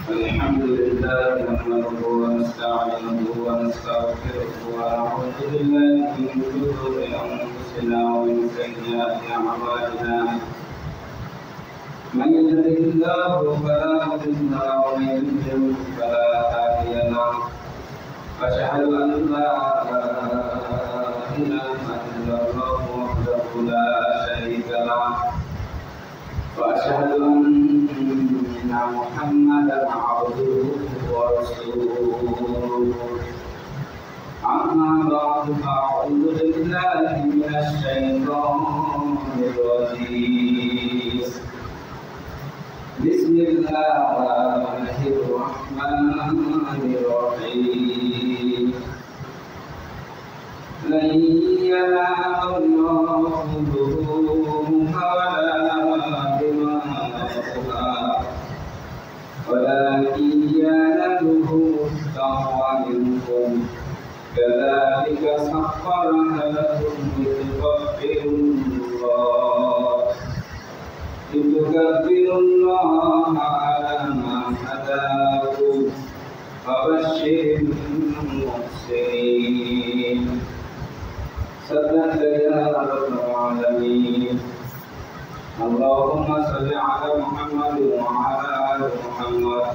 الحمد لله نحمده ونستعينه ونستغفره ونعوذ بالله من شرور انفسنا ومن سيئات اعمالنا من يهده الله فلا مضل له ومن يضلل فلا هادي له أشهد أن لا إله إلا الله وحده لا شريك له وأشهد أن محمدا عبده ورسوله أما بعد فأعوذ بالله من الشيطان الرجيم بسم الله الرحمن الرحيم لن ينال الله ظهورها ولا دماؤها ولكن يناله التقوى منكم كذلك سخرها لكم لتكبروا الله على ما هداكم وبشر المحسنين صدق يا رب العالمين اللهم صل على محمد وعلى آل محمد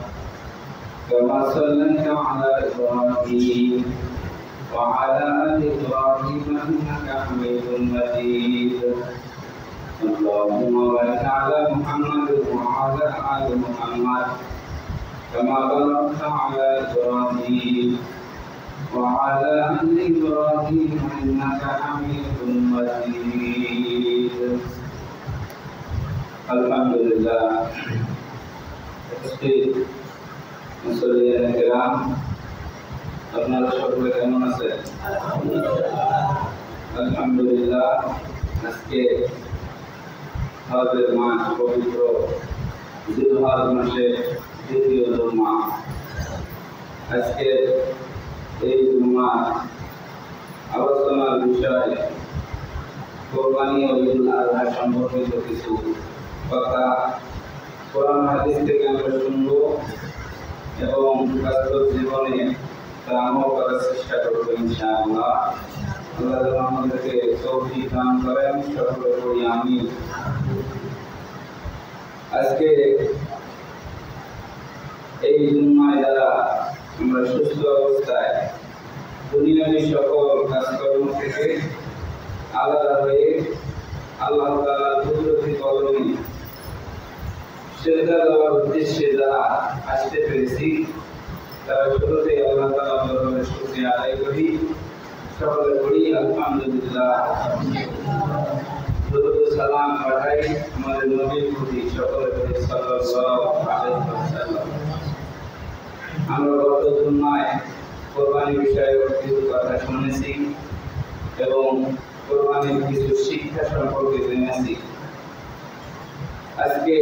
كما صليت على إبراهيم وعلى آل إبراهيم إنك حميد مجيد اللهم بارك على محمد وعلى آل محمد كما باركت على إبراهيم وعلى آل إبراهيم إنك حميد مجيد الحمد لله মুসল্লিয়ান কিরাম আপনারা সকলে কেমন আছেন? আলহামদুলিল্লাহ। আজকে হজের মাস, পবিত্র জিলহজ মাসের দ্বিতীয় জুমা। আজকে এই জুমার আলোচনার বিষয় কোরবানি ও ঈদুল আযহা সম্পর্কিত কিছু কথা কোরআন হাদিস থেকে আমরা শুনব এবং বাস্তব জীবনে তা আমল করার চেষ্টা করব ইনশাআল্লাহ। আল্লাহ যেন আমাদেরকে তৌফিক দান করেন, সকলে বলি আমিন। আজকে এই জুম্মায় যারা আমরা সুস্থ অবস্থায় দুনিয়াবী সকল কাজকর্ম থেকে আলাদা হয়ে আল্লাহ তাআলার কুদরতি কদমে সেজদা দেওয়ার উদ্দেশ্যে যারা আসতে পেরেছি তারা শুরুতেই আল্লাহ তাআলার দরবারে শুকরিয়া আদায় করি, সকলে বলি আলহামদুলিল্লাহ। দরুদ ও সালাম পাঠাই আমাদের নবীর প্রতি, সকলে বলি সাল্লাল্লাহু আলাইহি ওয়াসাল্লাম। আমরা গত জুম্মায় কোরবানি বিষয়ে কিছু কথা শুনেছি এবং কোরবানির কিছু শিক্ষা সম্পর্কে জেনেছি। আজকে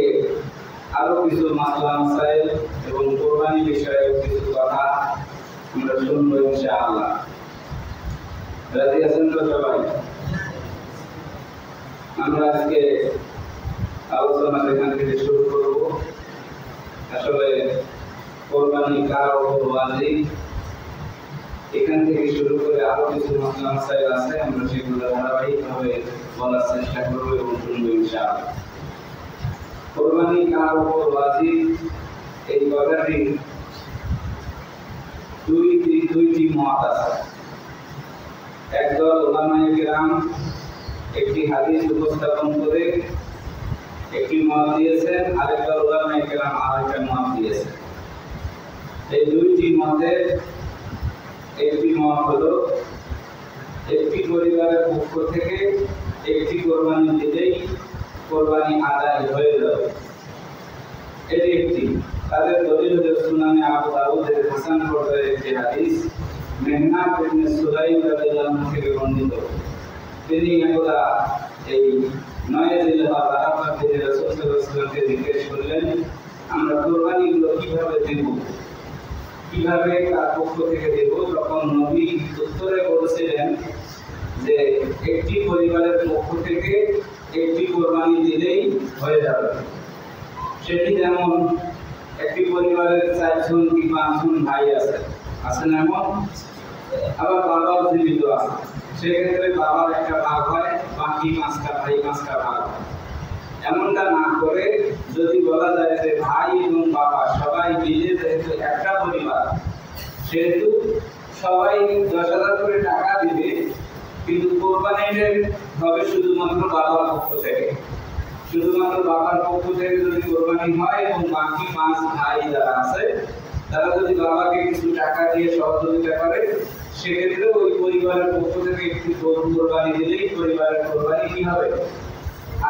আরো কিছু মাসলা মাসাইল এবং কোরবানি বিষয়ে কিছু কথা আমরা শুনবো ইনশাআল্লাহ। রাজি আছেন তো সবাই? আমরা আজকে আলোচনা এখান থেকে শুরু করব। আসলে কোরবানি কার উপর ওয়াজিব, এখান থেকে শুরু করে আরো কিছু মাসলা মাসাইল আছে, আমরা সেগুলো ধারাবাহিকভাবে বলার চেষ্টা করবো এবং শুনবো ইনশাআল্লাহ। কোরবানি কার উপর ওয়াজিব, এই কথাটি দুইটি মত আছে। একদল উলামায়ে কিরাম একটি হাদিস উপস্থাপন করে একটি মত দিয়েছেন, আরেকদল উলামায়ে কিরাম আরেকটা মত দিয়েছেন। এই দুইটি মতের একটি মত হলো একটি পরিবারের পক্ষ থেকে একটি কোরবানি দিলেই কোরবানি আদায় হয়ে যাবে, এটি একটি। তাদের দলিল হলো সুনানে আবু দাউদের হাসান পর্যায়ের একটি হাদিস, মেহনাব ইবনে সুলাইম রাদিয়াল্লাহু আনহু থেকে বর্ণিত। তিনি একদা এই 9 জিলহজ আরাফার দিনে রাসূল সাল্লাল্লাহু আলাইহি ওয়াসাল্লামকে জিজ্ঞেস করলেন, আমরা কোরবানিগুলো কিভাবে দেব, কিভাবে কার পক্ষ থেকে দেব? তখন নবী উত্তরে বলেছিলেন যে একটি পরিবারের পক্ষ থেকে একটি কোরবানি দিলেই হয়ে যাবে। সেটি যেমন একটি পরিবারের 4 জন কি 5 জন ভাই আছে, আছে না এমন? আবার বাবাও জীবিত আছে, সেক্ষেত্রে বাবার একটা ভাগ হয়, বাকি 5টা ভাই 5টা ভাগ হয়। এমনটা না করে যদি বলা যায় যে ভাই এবং বাবা সবাই মিলে যেহেতু একটা পরিবার, সেহেতু সবাই 10,000 করে টাকা দিবে, কিন্তু কোরবানিটা হবে শুধুমাত্র বাবার পক্ষ থেকে। শুধুমাত্র বাবার পক্ষ থেকে যদি কোরবানি হয় এবং বাকি 5 ভাই যারা আছে তারা যদি বাবাকে কিছু টাকা দিয়ে সহযোগিতা করে, সেক্ষেত্রে ওই পরিবারের পক্ষ থেকে একটি গরু কোরবানি দিলেই পরিবারের কোরবানি কি হবে?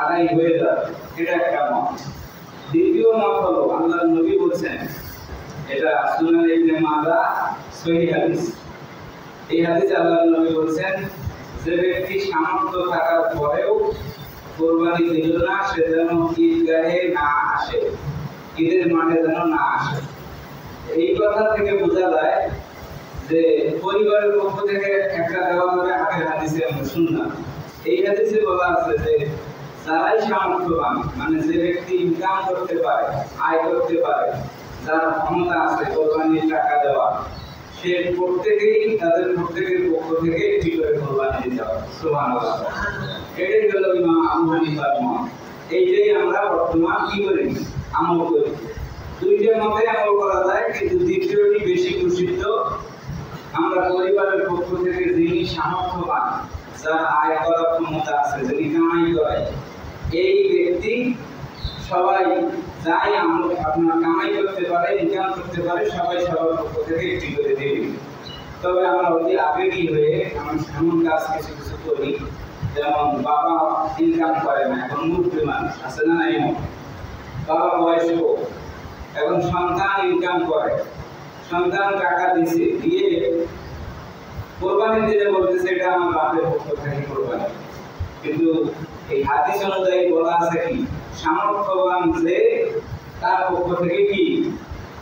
আদায় হয়ে যাবে। এটা একটা মত। দ্বিতীয় মত হলো আল্লাহর নবী বলছেন, এটা সুনান ইবনে মাজাহ সহিহ হাদিস। এই হাদিসে আল্লাহর নবী বলছেন, যে ব্যক্তি সামর্থ্য থাকার পরেও কোরবানি দিল না, সে যেন ঈদগাহে না আসে, ঈদের মাঠে যেন না আসে। এই কথা থেকে বোঝা যায় যে পরিবারের পক্ষ থেকে একটা দেওয়া হবে। আগের হাদিসে আমরা শুনলাম, এই হাদিসে বলা আছে যে যারাই সামর্থ্যবান, মানে যে ব্যক্তি ইনকাম করতে পারে, আয় করতে পারে, যার ক্ষমতা আছে কোরবানির টাকা দেওয়া, সে প্রত্যেকেই তাদের প্রত্যেকের পক্ষ থেকে একটি করে কোরবানি দিতে হবে। সুবহানাল্লাহ। এটাই হলো ইমাম আবু হানিফার মত। এইটাই আমরা বর্তমান কি করি? আমল করি। দুইটা মতে আমল করা যায়, কিন্তু দ্বিতীয়টি বেশি প্রসিদ্ধ। আমরা পরিবারের পক্ষ থেকে যিনি সামর্থ্যবান, যার আয় করার ক্ষমতা আছে, যিনি কামাই করে, এই ব্যক্তি সবাই যাই আপনার কামাই করতে পারে, ইনকাম করতে পারে, সবাই সবার পক্ষ থেকে একটি করে দেবে। তবে আমরা অতি আবেগী হয়ে আমরা এমন কাজ কিছু কিছু করি, যেমন বাবা ইনকাম করে না, এখন মুরব্বী মানুষ আছে না, নাই? বাবা বয়স্ক, এখন সন্তান ইনকাম করে, সন্তান টাকা দিছে, দিয়ে কোরবানি দিলে বলতেছে এটা আমার বাপের পক্ষ থেকে কোরবানি। কিন্তু এই হাদিস অনুযায়ী বলা আছে কি, সামর্থ্যবান যে তার পক্ষ থেকে কি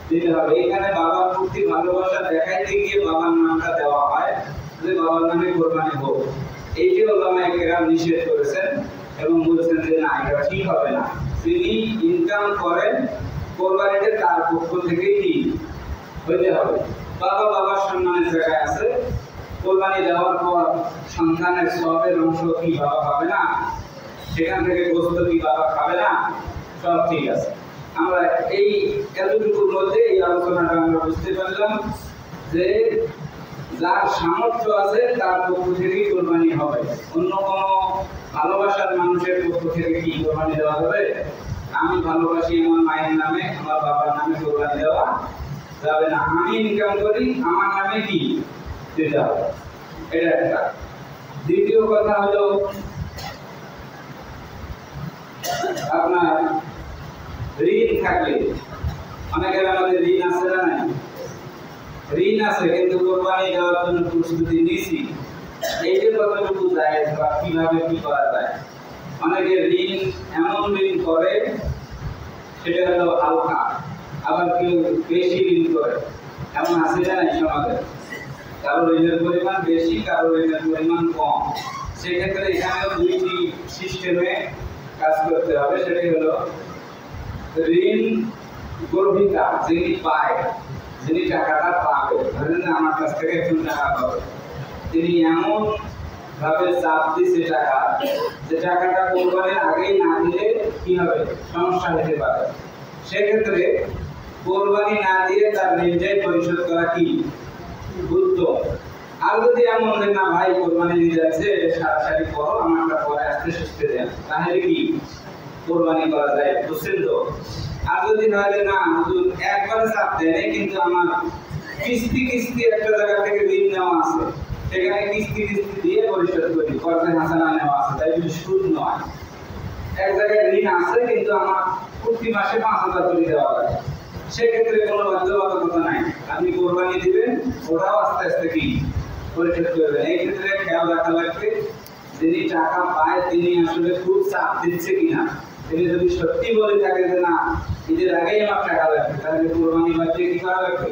দিতে হবে। এখানে বাবার প্রতি ভালোবাসা দেখাইতে গিয়ে বাবার নামটা দেওয়া হয়, যে বাবার নামে কোরবানি হোক। এইটি ওলামায়ে কেরাম নিষেধ করেছেন এবং বলেছেন যে না, এটা ঠিক হবে না। যিনি ইনকাম করেন, কোরবানিতে তার পক্ষ থেকে কি হইতে হবে। বাবা বাবার সম্মানের জায়গায় আছে, কোরবানি দেওয়ার পর সন্তানের সবের অংশ কি বাবা পাবে না? সেখান থেকে গোস্ত কি বাবা খাবে না? সব ঠিক আছে। আমরা এই এতটুকুর মধ্যে এই আলোচনাটা আমরা বুঝতে পারলাম যে যার সামর্থ্য আছে তার পক্ষ থেকেই কোরবানি হবে। অন্য কোনো ভালোবাসার মানুষের পক্ষ থেকে কি কোরবানি দেওয়া হবে? আমি ভালোবাসি আমার মায়ের নামে, আমার বাবার নামে কোরবানি দেওয়া যাবে না। আমি ইনকাম করি, আমার নামে কি দিতে হবে। এটা একটা। দ্বিতীয় কথা হলো আপনার ঋণ থাকলে, অনেকের আমাদের ঋণ আছে না নাই? ঋণ আছে কিন্তু কোরবানি দেওয়ার জন্য প্রস্তুতি নিছি, এইটা কতটুকু জায়েজ বা কিভাবে কি করা যায়? অনেকে ঋণ এমন ঋণ করে সেটা হলো হালকা, আবার কেউ বেশি ঋণ করে, এমন আছে না নাই সমাজে? কারো ঋণের পরিমাণ বেশি, কারো ঋণের পরিমাণ কম। সেক্ষেত্রে এখানেও দুইটি সিস্টেমে কাজ করতে হবে। সেটাই হলো ঋণ গ্রহীতা, যিনি পায়, যিনি টাকাটা পাবে, ধরেন আমার কাছ থেকে একজন টাকা পাবে, তিনি এমন ভাবে চাপ দিচ্ছে টাকা, যে টাকাটা কোরবানির আগেই না দিলে কি হবে? সমস্যা হতে পারে। সেক্ষেত্রে কোরবানি না দিয়ে তার ঋণটাই পরিশোধ করা কি উত্তম। আর যদি এমন যে না ভাই কোরবানি দিয়ে যাচ্ছে, সারাসারি করো, আমারটা পরে আসতে সুস্থে দেন, তাহলে কি কোরবানি করা যায়, বুঝছেন তো? আর যদি হয় না হুজুর একবারে চাপ দেয়, কিন্তু আমার কিস্তি কিস্তি একটা জায়গা থেকে ঋণ নেওয়া আছে, সেখানে কিস্তি কিস্তি দিয়ে পরিশোধ করি, কর্জে হাসানা নেওয়া আছে, তাই যদি সুদ নয়। এক জায়গায় ঋণ আছে কিন্তু আমার প্রতি মাসে 5,000 করে দেওয়া লাগে, সেক্ষেত্রে কোনো বাধ্যবাধকতা নাই, আপনি কোরবানি দিবেন, ওটাও আস্তে আস্তে কি পরিশোধ করবেন। এই ক্ষেত্রে খেয়াল রাখা লাগবে যিনি টাকা পায় তিনি আসলে খুব চাপ দিচ্ছে কিনা। তিনি যদি সত্যি বলে থাকে যে না ঈদের আগেই আমার টাকা লাগবে, তাহলে কোরবানি বাঁচিয়ে কি করা লাগবে?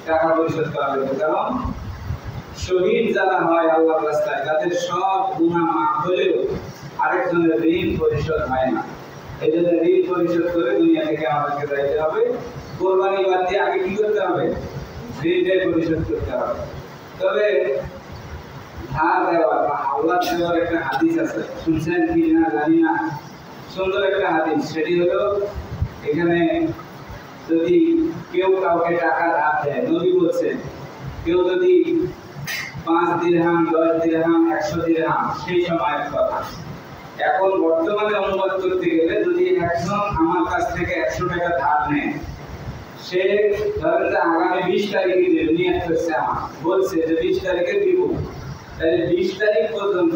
টাকা পরিশোধ করা লাগবে। কারণ শহীদ যারা হয় আল্লাহর রাস্তায়, তাদের সব গুনাহ মাফ হলেও আরেকজনের ঋণ পরিশোধ হয় না। এই জন্য ঋণ পরিশোধ করে দুনিয়া থেকে আমাদেরকে যাইতে হবে। কোরবানি বাদ দিয়ে আগে কি করতে হবে? ঋণটা পরিশোধ করতে হবে। তবে ধার দেওয়া বা হাওলাত দেওয়ার একটা হাদিস আছে, শুনছেন কি না জানি না, সুন্দর একটা হাদিস। সেটি হলো, এখানে যদি কেউ কাউকে টাকা ধার দেয়, নবী বলছেন কেউ যদি 5 দিরহাম, 10 দিরহাম, 100 দিরহাম, সেই সময়ের কথা। এখন বর্তমানে অনুবাদ করতে গেলে যদি একজন আমার কাছ থেকে 100 টাকা ধার নেয়, সে ধরেন যে আগামী 20 তারিখে দেবে, নিয়ত করছে, আমার বলছে যে 20 তারিখে দিব, তাহলে 20 তারিখ পর্যন্ত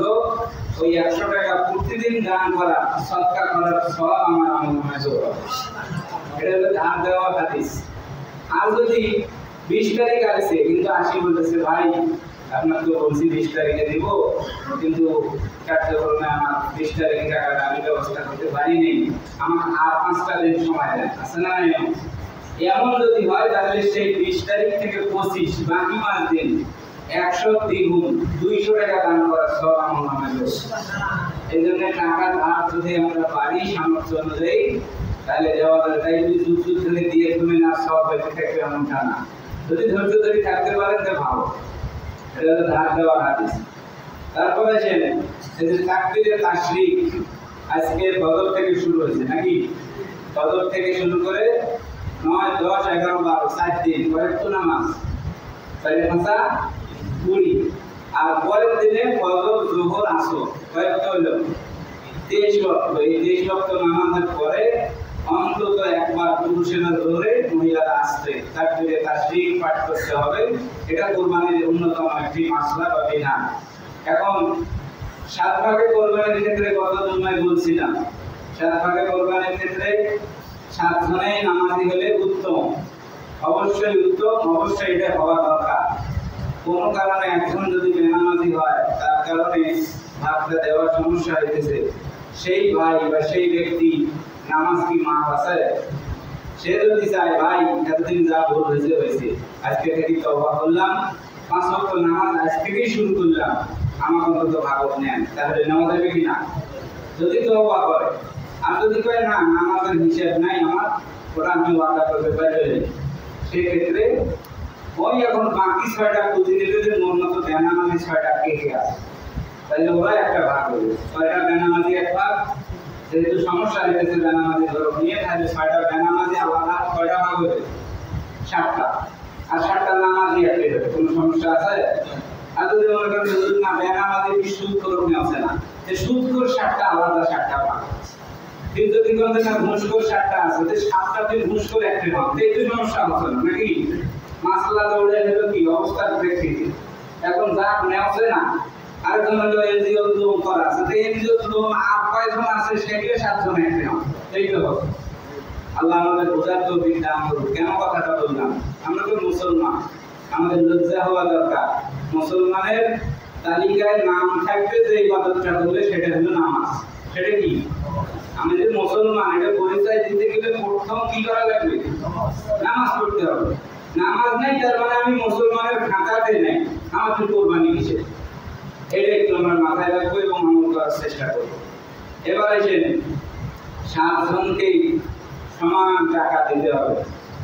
ওই 100 টাকা প্রতিদিন দান করা, সদকা করার সব আমার আমলনামায় যোগ হবে। এটা হলো ধার দেওয়া হাদিস। আর যদি 20 তারিখ আসছে কিন্তু 80 বলতেছে, ভাই আপনাকে বলছি 20 তারিখে দিব, কিন্তু কার্যক্রমে আমার 20 তারিখে টাকাটা আমি ব্যবস্থা করতে পারিনি, আমার আর 5টা দিন সময় দেন, আছে না? এমন যদি হয় তাহলে সেই 20 তারিখ থেকে 25 বাকি 5 দিন 100 দ্বিগুণ 200 টাকা দান করার সব আমলনামায় যোগ। এই জন্য টাকা ধার যদি আমরা পারি সামর্থ্য অনুযায়ী, তাহলে দেওয়া যায়। তাই যদি যুগ ধরে দিয়ে তুমি না সব হইতে থাকবে এমনটা না, যদি ধৈর্য ধরে থাকতে পারেন তো ভালো। এটা হলো ধার দেওয়ার হাদিস। তারপরে এই যে তাকবীরে তাশরিক আজকে ফজর থেকে শুরু হয়েছে নাকি? ফজর থেকে শুরু করে 9, 10, 11, 12 4 দিন কয়েকটা নামাজ, 4 5 20, আর পরের দিনে ফজর, যোহর, আসর কয়েকটা হলো 23 ওয়াক্ত। এই 23 ওয়াক্ত নামাজের পরে অন্তত একবার পুরুষেরা ধরে মহিলারা আসতে তাকবীরে তাশরিক পাঠ করতে হবে। এটা কুরবানির অন্যতম একটি মাসলা বা বিধান। এখন 7 ভাগে কোরবানির ক্ষেত্রে কত জন্মায় বলছিলাম, 7 ভাগে কোরবানির ক্ষেত্রে 7 জনেই নামাজি হলে উত্তম, অবশ্যই উত্তম, অবশ্যই এটা হওয়া দরকার। কোনো কারণে একজন যদি বেনামাজি হয়, তার কারণে ভাগটা দেওয়ার সমস্যা হইতেছে, সেই ভাই বা সেই ব্যক্তি নামাজ কি মাফ আছে? সে যদি চায় ভাই এতদিন যা ভুল হয়েছে, আজকে থেকে তওবা করলাম, 5 ওয়াক্ত নামাজ আজ থেকেই শুরু করলাম, আমার অন্তত ভাগত নেন, তাহলে নেওয়া যাবে কি না? যদি তওবা করে। আর যদি কয় না, নামাজের হিসাব নাই আমার, ওটা আমি ওয়াদা করতে পারি, সেক্ষেত্রে ওই এখন বাকি 6টা খুঁজে নিলে যে মোর মতো বেনামাজি 6টা কে আছে, তাহলে ওরা একটা ভাগ হবে। 6টা বেনামাজি এক ভাগ, যেহেতু সমস্যা হয়েছে বেনামাজি ধরো নিয়ে, তাহলে 6টা বেনামাজি আলাদা 6টা ভাগ হবে, 7টা, আর 7টা নামাজি একটা হবে। কোনো সমস্যা আছে? আর যদি মনে করেন না বেনামাজি কি সুদ করবে আছে না, যে সুদ করে 7টা আলাদা 7টা ভাগ, কিন্তু যদি বলতে না ঘুষখোর 7টা আছে, যে 7টা দিন ঘুষখোর একটা ভাগ, এই তো সমস্যা হচ্ছে না নাকি? মাসলা দৌড়ে হলো কি অবস্থার প্রেক্ষিতে এখন যা নেওয়া না, আরেকজন হলো এনজিও লোন করা আছে, তো এনজিও লোন আর কয়জন আছে সেগুলো 7 জন একটা নাও, এই তো হবে। আল্লাহ আমাদের বোঝার তৌফিক দান করুন। কেন কথাটা বললাম? আমরা তো মুসলমান, আমাদের লজ্জা হওয়া দরকার। মুসলমানের তালিকায় নাম থাকবে যে ইবাদতটা করবে সেটা হলো নামাজ। সেটা কি? আমি যে মুসলমান এটা পরিচয় দিতে গেলে প্রথম কি করা লাগবে? নামাজ পড়তে হবে। নামাজ নেই তার মানে আমি মুসলমানের খাতাতে নেই, আমার তো কোরবানি কিসের? এটা একটু আমরা মাথায় রাখবো এবং আমল করার চেষ্টা করবো। এবার এসে 7 জনকেই সমান টাকা দিতে হবে।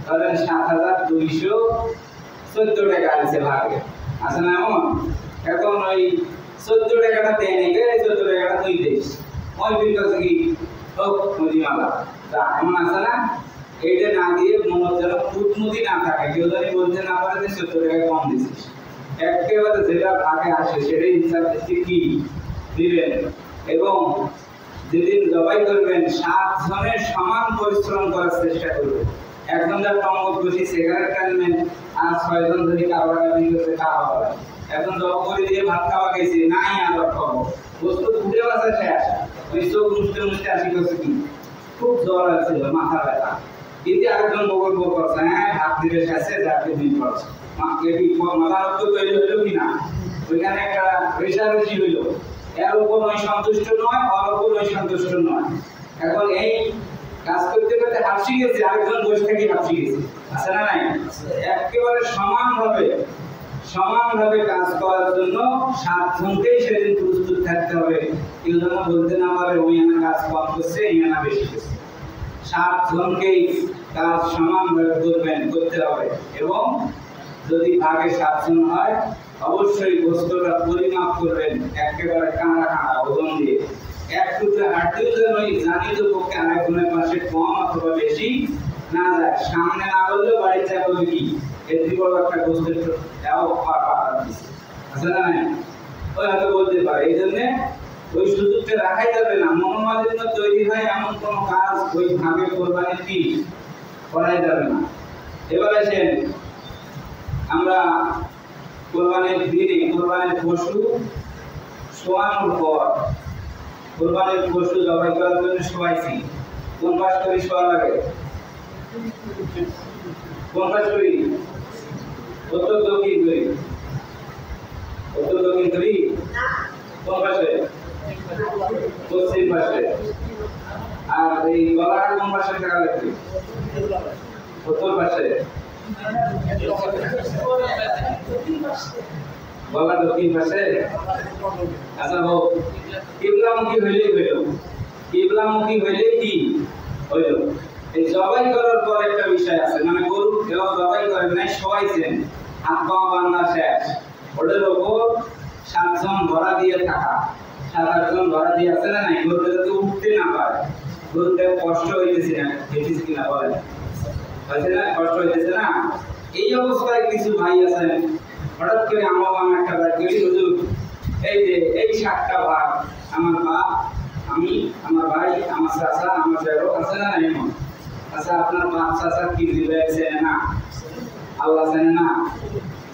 ধরেন 7,214 টাকা আছে ভাগে, আছে না এমন? এখন ওই 14 টাকাটা দেয় নাকি, 14 টাকাটা তুই দিস, ওই বিকাশে কি হোক মুদিমালা যা এমন আছে না, এইটা না দিয়ে মনে যেন কুটমুদি না থাকে, কেউ যদি বলতে না পারে যে 14 টাকা কম দিছিস, একেবারে যেটা ভাগে আসে সেটাই হিসাব কি দিবেন। এবং যেদিন জবাই করবেন 7 জনের সমান পরিশ্রম করার চেষ্টা করবেন। একজন যার টঙ্গত বসে সিগারেট টানবেন, আর 6 জন ধরে কাবাগাবি করতে খাওয়া হবে। একজন জব করে দিয়ে ভাত খাওয়া গেছে, নাই আবার খাবো, বস্তু ফুটে বাসা শেষ, ওই চোখ মুছতে মুছতে আসি করছে কি খুব জ্বর আছে, মাথা ব্যথা, কিন্তু আরেকজন বগল বগল করছে, হ্যাঁ ভাত দিবে শেষে যাকে দিন করছে, মাকে কি মাথা রক্ত তৈরি হইলো কিনা, ওইখানে একটা রেশারেশি হইলো, এর উপর ওই সন্তুষ্ট নয়, ওর উপর ওই সন্তুষ্ট নয়। এখন এই কাজ করতে করতে হাসি গেছে, আরেকজন বসে থেকে হাসি গেছে, আছে না নাই? একেবারে সমান ভাবে সমানভাবে কাজ করার জন্য 7 জনকেই সেদিন প্রস্তুত থাকতে হবে। কেউ যেন বলতে না পারে ওই আনা কাজ কম করছে এই আনা বেশি করছে। 7 জনকেই কাজ সমানভাবে করতে হবে এবং যদি ভাগে 7 জন হয় অবশ্যই বস্তুটা পরিমাপ করবেন একেবারে কাঁড়া কাঁড়া ওজন দিয়ে। এক টুকরো হাঁটিও যেন ওই জানিত পক্ষে আরেকজনের পাশে কম অথবা বেশি না যায়। সামনে না বললেও বাড়ির যা বলবে কি এটি বড় একটা গোষ্ঠীর পাতা দিচ্ছে আছে না নাই, ওই হয়তো বলতে পারে। এই জন্যে ওই সুযোগটা রাখাই যাবে না। মনোমালিন্য তৈরি হয় এমন কোন কাজ ওই ভাগে কোরবানি কি করাই যাবে না। এবার আসেন আমরা কোরবানির দিনে কোরবানির পশু শোয়ানোর পর কোরবানির পশু জবাই করার জন্য শোয়াইছি। কোন পাশ করে শোয়া লাগে? কোন পাশ করি? উত্তর দক্ষিণ করি। উত্তর দক্ষিণ করি? কোন পাশে? পশ্চিম পাশে। আর এই গলাটা কোন পাশে থাকা লাগবে? উত্তর পাশে। গলা দক্ষিণ পাশে। আচ্ছা হোক, কিবলামুখী হইলেই হইল। কিবলামুখী হইলেই কি হইল? এই জবাই করার পর একটা বিষয় আছে, মানে গরু কেউ জবাই করেন নাই, শোয়াইছেন, হাত পা বান্ধা শেষ, ওদের ওপর 7 জন ঘোড়া দিয়ে থাকা, 7-8 জন ঘোড়া দিয়ে আছে না নাই, গরুটা যাতে উঠতে না পারে। গরুটা কষ্ট হইতেছে না, দেখেছি কিনা বলেন? হয়েছে না? কষ্ট হইতেছে না? এই অবস্থায় কিছু ভাই আছেন হঠাৎ করে আমি একটা বার করি, হুজুর এই যে এই 7টা ভাগ আমার বাপ, আমি, আমার ভাই, আমার চাচা, আমার বেরো আছে না নাই এমন? আচ্ছা আপনার বাপ চাচা কি দিবে চেনে না? আল্লাহ চেনে না?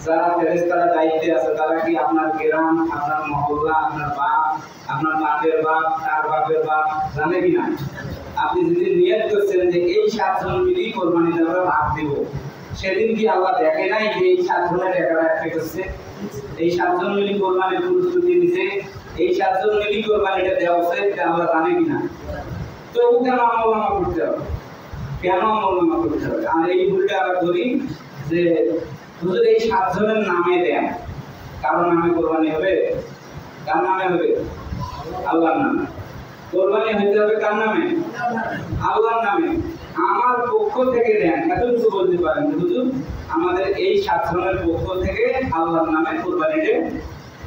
যারা ফেরেশতারা দায়িত্বে আছে তারা কি আপনার গ্রাম, আপনার মহল্লা, আপনার বাপ, আপনার বাপের বাপ, তার বাপের বাপ জানে কি না? আপনি যদি নিয়ত করছেন যে এই 7 জন মিলি কোরবানিতে আমরা ভাগ দেব, সেদিন কি আল্লাহ দেখে নাই যে এই 7 জনের টাকাটা একটা করছে? এই 7 জন মিলি কোরবানির প্রস্তুতি নিছে, এই 7 জন মিলি কোরবানিটা দেওয়া হচ্ছে, এটা আল্লাহ জানে কি না? তো ও কেন আমলনামা করতে হবে? কেন আমলনামা করতে হবে? আর এই ভুলটা আমরা করি যে হুজুর এই 7 জনের নামে দেন, কারণ নামে কোরবানি হবে? কার নামে হবে? আল্লাহর নামে। কোরবানি হইতে হবে কার নামে? আল্লাহর নামে। আমার পক্ষ থেকে দেন, এতটুকু বলতে পারেন হুজুর আমাদের এই 7 জনের পক্ষ থেকে আল্লাহর নামে কোরবানিটা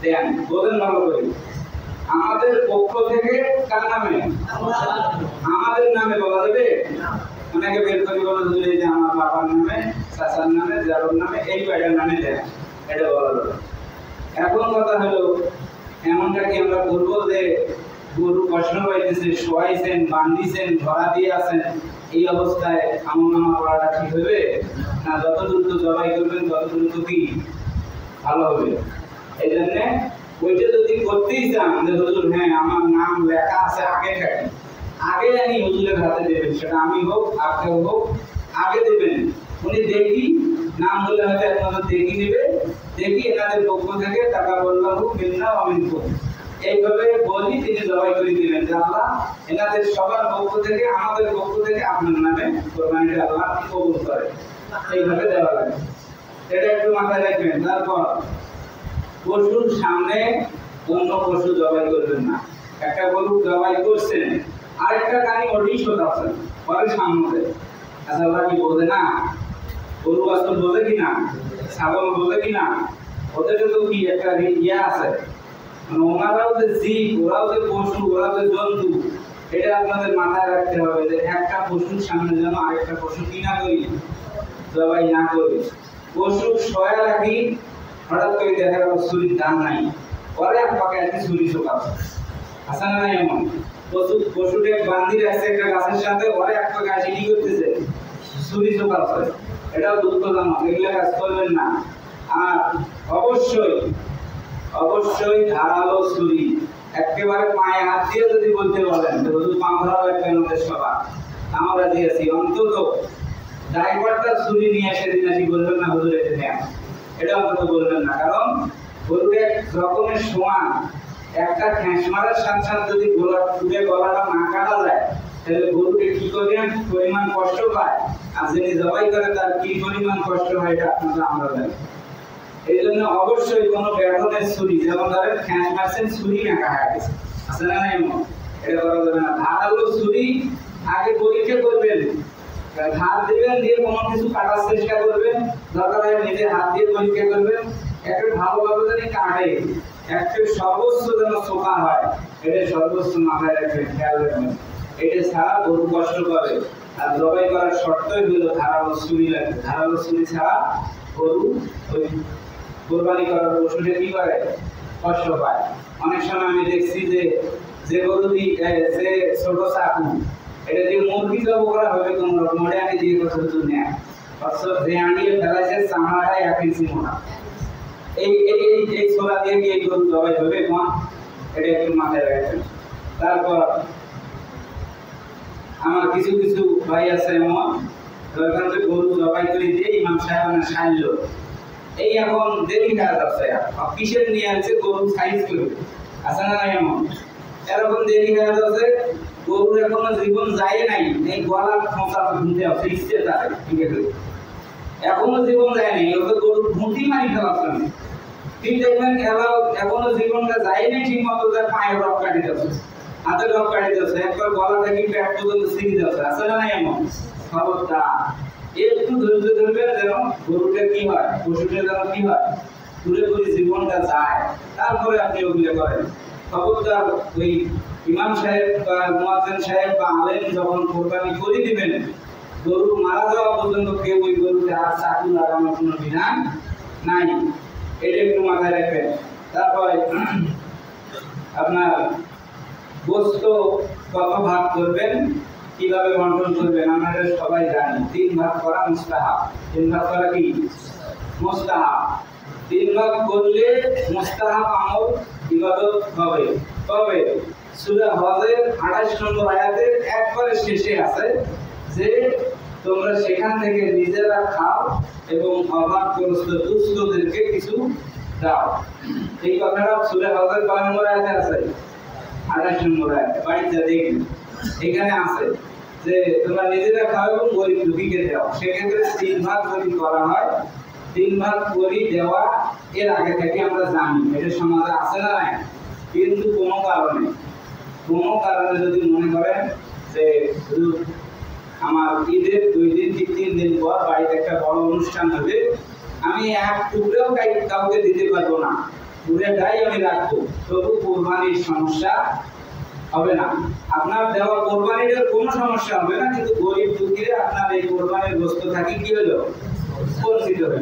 দেন, বলেন ভালো করে। আমাদের পক্ষ থেকে কার নামে? আমাদের নামে বলা যাবে? অনেকে বের করে বলা যাবে যে আমার বাবার নামে, চাচার নামে, জারোর নামে, এই কয়টার নামে দেন, এটা বলা যাবে। এখন কথা হলো এমনটা কি আমরা বলবো যে গরু কষ্ট পাইতেছে, শোয়াইছেন, বান্ধিছেন, ধরা দিয়ে আছেন, এই অবস্থায় আমলনামা করাটা ঠিক হবে না? যত দ্রুত জবাই করবেন তত দ্রুত কি ভালো হবে। এই জন্য ওইটা যদি করতেই চান যে হুজুর হ্যাঁ আমার নাম লেখা আছে আগে থেকে, আগে জানি হুজুরের হাতে দেবেন, সেটা আমি হোক আপনি হোক আগে দেবেন। উনি দেখি নাম বলে হয়তো আপনাদের দেখি নেবে, দেখি এনাদের পক্ষ থেকে টাকা বললাম বিল্লাহ আমিন করুন, এইভাবে বলি তিনি জবাই করে দিবেন যে আল্লাহ এনাদের সবার পক্ষ থেকে, আমাদের পক্ষ থেকে আপনার নামে কোরবানিটা আল্লাহ কবুল করে, এইভাবে দেওয়া লাগে। এটা একটু মাথায় রাখবেন। তারপর পশুর সামনে অন্য পশু জবাই করবেন না। একটা গরু জবাই করছেন, আরেকটা কানি ওটি শোধাচ্ছেন, পরে সামনে। আচ্ছা ওরা কি বোঝে না? গরু বাস্তব বোঝে কিনা? ছাগল বোঝে কিনা? ওদের তো কি একটা ইয়ে আছে, মানে ওনারাও যে জীব, ওরাও যে পশু, ওরাও যে জন্তু, এটা আপনাদের মাথায় রাখতে হবে যে একটা পশুর সামনে যেন আরেকটা পশু কি না করি, জবাই না করি। পশু শোয়া রাখি, হঠাৎ করে দেখা গেল ছুরির দাম নাই, পরে আপনাকে একটা ছুরি শোকাচ্ছে, আসে না নাই এমন? পশুটাকে বান্ধি রাখছে একটা গাছের সাথে, পরে আপনাকে আসে কি করতেছে, ছুরি শোকাচ্ছে। এটাও দুঃখজনক, এগুলো কাজ করবেন না। আর অবশ্যই অবশ্যই ধারালো ছুরি, একেবারে পায়ে হাত দিয়ে যদি বলতে বলেন হুজুর পা ধরা লাগবে আমাদের সবার, আমরা দিয়েছি, অন্তত ড্রাইভারটা ছুরি নিয়ে এসে দিন আসি বলবেন না হুজুর এটা নেন, এটা অন্তত বলবেন না। কারণ গরুর এক রকমের সমান, একটা ঠ্যাঁস মারার সাথে সাথে যদি গলাটা না কাটা যায় তাহলে গরুকে কি পরিমাণ কষ্ট পায়, আর যিনি জবাই করে তার কি পরিমাণ কষ্ট হয় এটা আপনারা আমরা জানি। এই জন্য অবশ্যই কোনো ব্যাটনের ছুরি, যেমন ধরেন খ্যাঁচ মারছেন ছুরি নাকা হয়ে গেছে, আছে না নাই এমন, এটা করা যাবে না। ধারালো ছুরি আগে পরীক্ষা করবেন, হাত দিবেন, দিয়ে কোনো কিছু কাটার চেষ্টা করবেন, দরকার হয় নিজে হাত দিয়ে পরীক্ষা করবেন, একটা ভালোভাবে যেন কাটে, একটা সর্বোচ্চ যেন সোফা হয়, এটা সর্বোচ্চ মাথায় রাখবেন, খেয়াল রাখবেন। এটা ছাড়া গরু কষ্ট করে, আর জবাই করার শর্তই হলো ধারালো ছুরি লাগবে। ধারালো ছুরি ছাড়া গরু ওই কোরবানি করার পশুটা কি করে, কষ্ট পায়। অনেক সময় আমি দেখছি যে যে গরু যে ছোট চাকু, এটা দিয়ে মুরগি জব করা হবে কোন রকম, ওটা আমি দিয়ে কথা নেয়, অথচ যে আনিয়ে ফেলাছে চামড়াটা 1 ইঞ্চি মোটা, এই এই এই ছোলা দিয়ে কি এই গরু জবাই হবে কোন, এটা একটু মাথায় রাখবেন। তারপর আমার কিছু কিছু ভাই আছে এমন, ওখান থেকে গরু জবাই করে দিয়ে ইমাম সাহেব মানে সাইল, এই এখন দেরি হয়ে যাচ্ছে, কিসের নিয়ে আছে গরু সাইজ করবে, আছে না এমন, এরকম দেরি হয়ে যাচ্ছে, গরুর এখনো জীবন যায় নাই, এই গলার খোঁচা ঘুমতে আছে ইচ্ছে তারে, ঠিক আছে, এখনো জীবন যায় নাই, ওকে গরুর ঘুঁটি মারি ফেলাচ্ছে, ঠিক দেখবেন এখনো জীবনটা যায় নাই ঠিক মতো, তার পায়ের রক কাটি যাচ্ছে, হাতের রক কাটি যাচ্ছে, একবার গলা থেকে পেট পর্যন্ত ছিঁড়ে যাচ্ছে, আছে না এমন। খবরদার একটু ধৈর্য ধরবেন, যেন গরুটা কি হয়, পশুটা যেন কি হয়, পুরোপুরি জীবনটা যায়, তারপরে আপনি ওগুলো করেন। খবরদার ওই ইমাম সাহেব বা মুয়াজ্জিন সাহেব বা আলেম যখন কোরবানি করে দিবেন, গরু মারা যাওয়া পর্যন্ত কেউ ওই গরুতে আর চাকু লাগানোর কোনো বিধান নাই, এটা একটু মাথায় রাখবেন। তারপরে আপনার গোশত কত ভাগ করবেন, কিভাবে বন্টন করবেন, আমরা সবাই জানি 3 ভাগ করা মুস্তাহাব। 3 ভাগ করা কি মুস্তাহাব, 3 ভাগ করলে মুস্তাহাব আমল ইবাদত হবে। তবে সূরা হজের 28 নম্বর আয়াতের একবারে শেষে আছে যে তোমরা সেখান থেকে নিজেরা খাও এবং অভাবগ্রস্ত দুস্থদেরকে কিছু দাও। এই কথাটা সূরা হজের কয় নম্বর আয়াতে আছে, 28 নম্বর আয়াত, বাড়িতে দেখবেন এখানে আছে যে তোমরা নিজেরা খাও এবং গরিব দুঃখীকে দাও। সেক্ষেত্রে 3 ভাগ যদি করা হয়, 3 ভাগ করে দেওয়া এর আগে থেকে আমরা জানি, এটা সমাজে আছে না নাই, কিন্তু কোনো কারণে যদি মনে করেন যে আমার ঈদের 2 দিন কি 3 দিন পর বাড়িতে একটা বড় অনুষ্ঠান হবে, আমি এক টুকরাও কাউকে দিতে পারবো না, পুরোটাই আমি রাখবো, তবু কোরবানির সমস্যা হবে না, আপনার দেওয়া কোরবানির কোনো সমস্যা হবে না, কিন্তু গরিব দুঃখীরা আপনার এই কোরবানির গোশত থাকি কি হলো, বঞ্চিত হলো।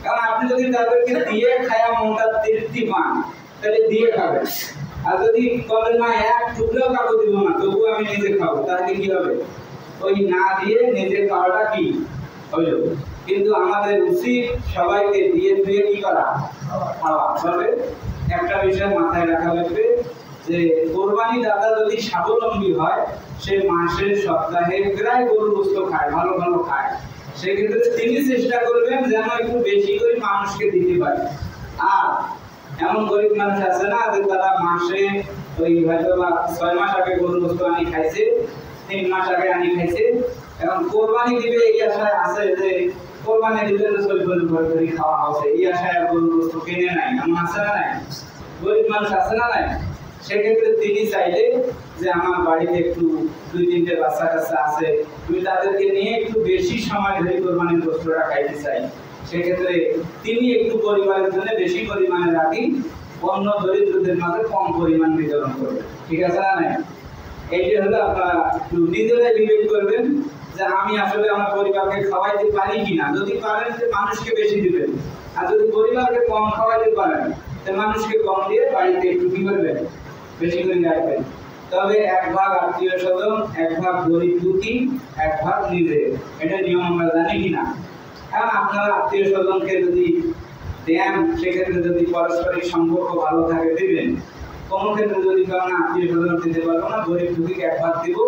কারণ আপনি যদি তাদেরকে দিয়ে খায়া মনটা তৃপ্তি পান, তাহলে দিয়ে খাবেন, আর যদি বলেন না এক টুকরাও কাউকে দিব না তবু আমি নিজে খাবো, তাহলে কি হবে, ওই না দিয়ে নিজে খাওয়াটা কি হইল। কিন্তু আমাদের উচিত সবাইকে দিয়ে দিয়ে কি করা, খাওয়া। তবে একটা বিষয় মাথায় রাখা লাগবে যে কোরবানি দাতা যদি স্বাবলম্বী হয়, সে মাসে সপ্তাহে প্রায় গরুর গোশত খায়, ভালো ভালো খায়, সেক্ষেত্রে তিনি চেষ্টা করবেন যেন একটু বেশি করে মানুষকে দিতে পারে। আর এমন গরিব মানুষ আছে না যে তারা মাসে ওই হয়তো 6 মাস আগে গরুর গোশত আনি খাইছে, 3 মাস আগে আনি খাইছে, এখন কোরবানি দিবে এই আশায় আছে যে কোরবানি দিলে তো সবগুলো ঘরে খাওয়া হবে, এই আশায় আর গরুর গোশত কিনে নাই, এমন আছে না নাই, গরিব মানুষ আছে না নাই। সেক্ষেত্রে তিনি চাইলে যে আমার বাড়িতে একটু 2-3টে বাচ্চা কাচ্চা আছে, আমি তাদেরকে নিয়ে একটু বেশি সময় ধরে কোরবানির গোশতটা খাইতে চাই, সেক্ষেত্রে তিনি একটু পরিবারের জন্য বেশি পরিমাণে রাখি, অন্য দরিদ্রদের মাঝে কম পরিমাণ বিতরণ করবে, ঠিক আছে না নাই। এইটা হলো আপনারা একটু নিজেরাই বিবেক করবেন যে আমি আসলে আমার পরিবারকে খাওয়াইতে পারি কিনা, যদি পারেন যে মানুষকে বেশি দিবেন, আর যদি পরিবারকে কম খাওয়াইতে পারেন তো মানুষকে কম দিয়ে বাড়িতে একটু কি করবেন, বেশি করে রাখবেন। তবে 1 ভাগ আত্মীয় স্বজন, 1 ভাগ গরিব দুঃখী, 1 ভাগ নিজে, এটা নিয়ম আমরা জানি কিনা। কারণ আপনারা আত্মীয় স্বজনকে যদি দেন, সেক্ষেত্রে যদি পারস্পরিক সম্পর্ক ভালো থাকে দিবেন, কোনো ক্ষেত্রে যদি কারণ আত্মীয় স্বজন দিতে পারবো না, গরিব দুঃখীকে 1 ভাগ দিব,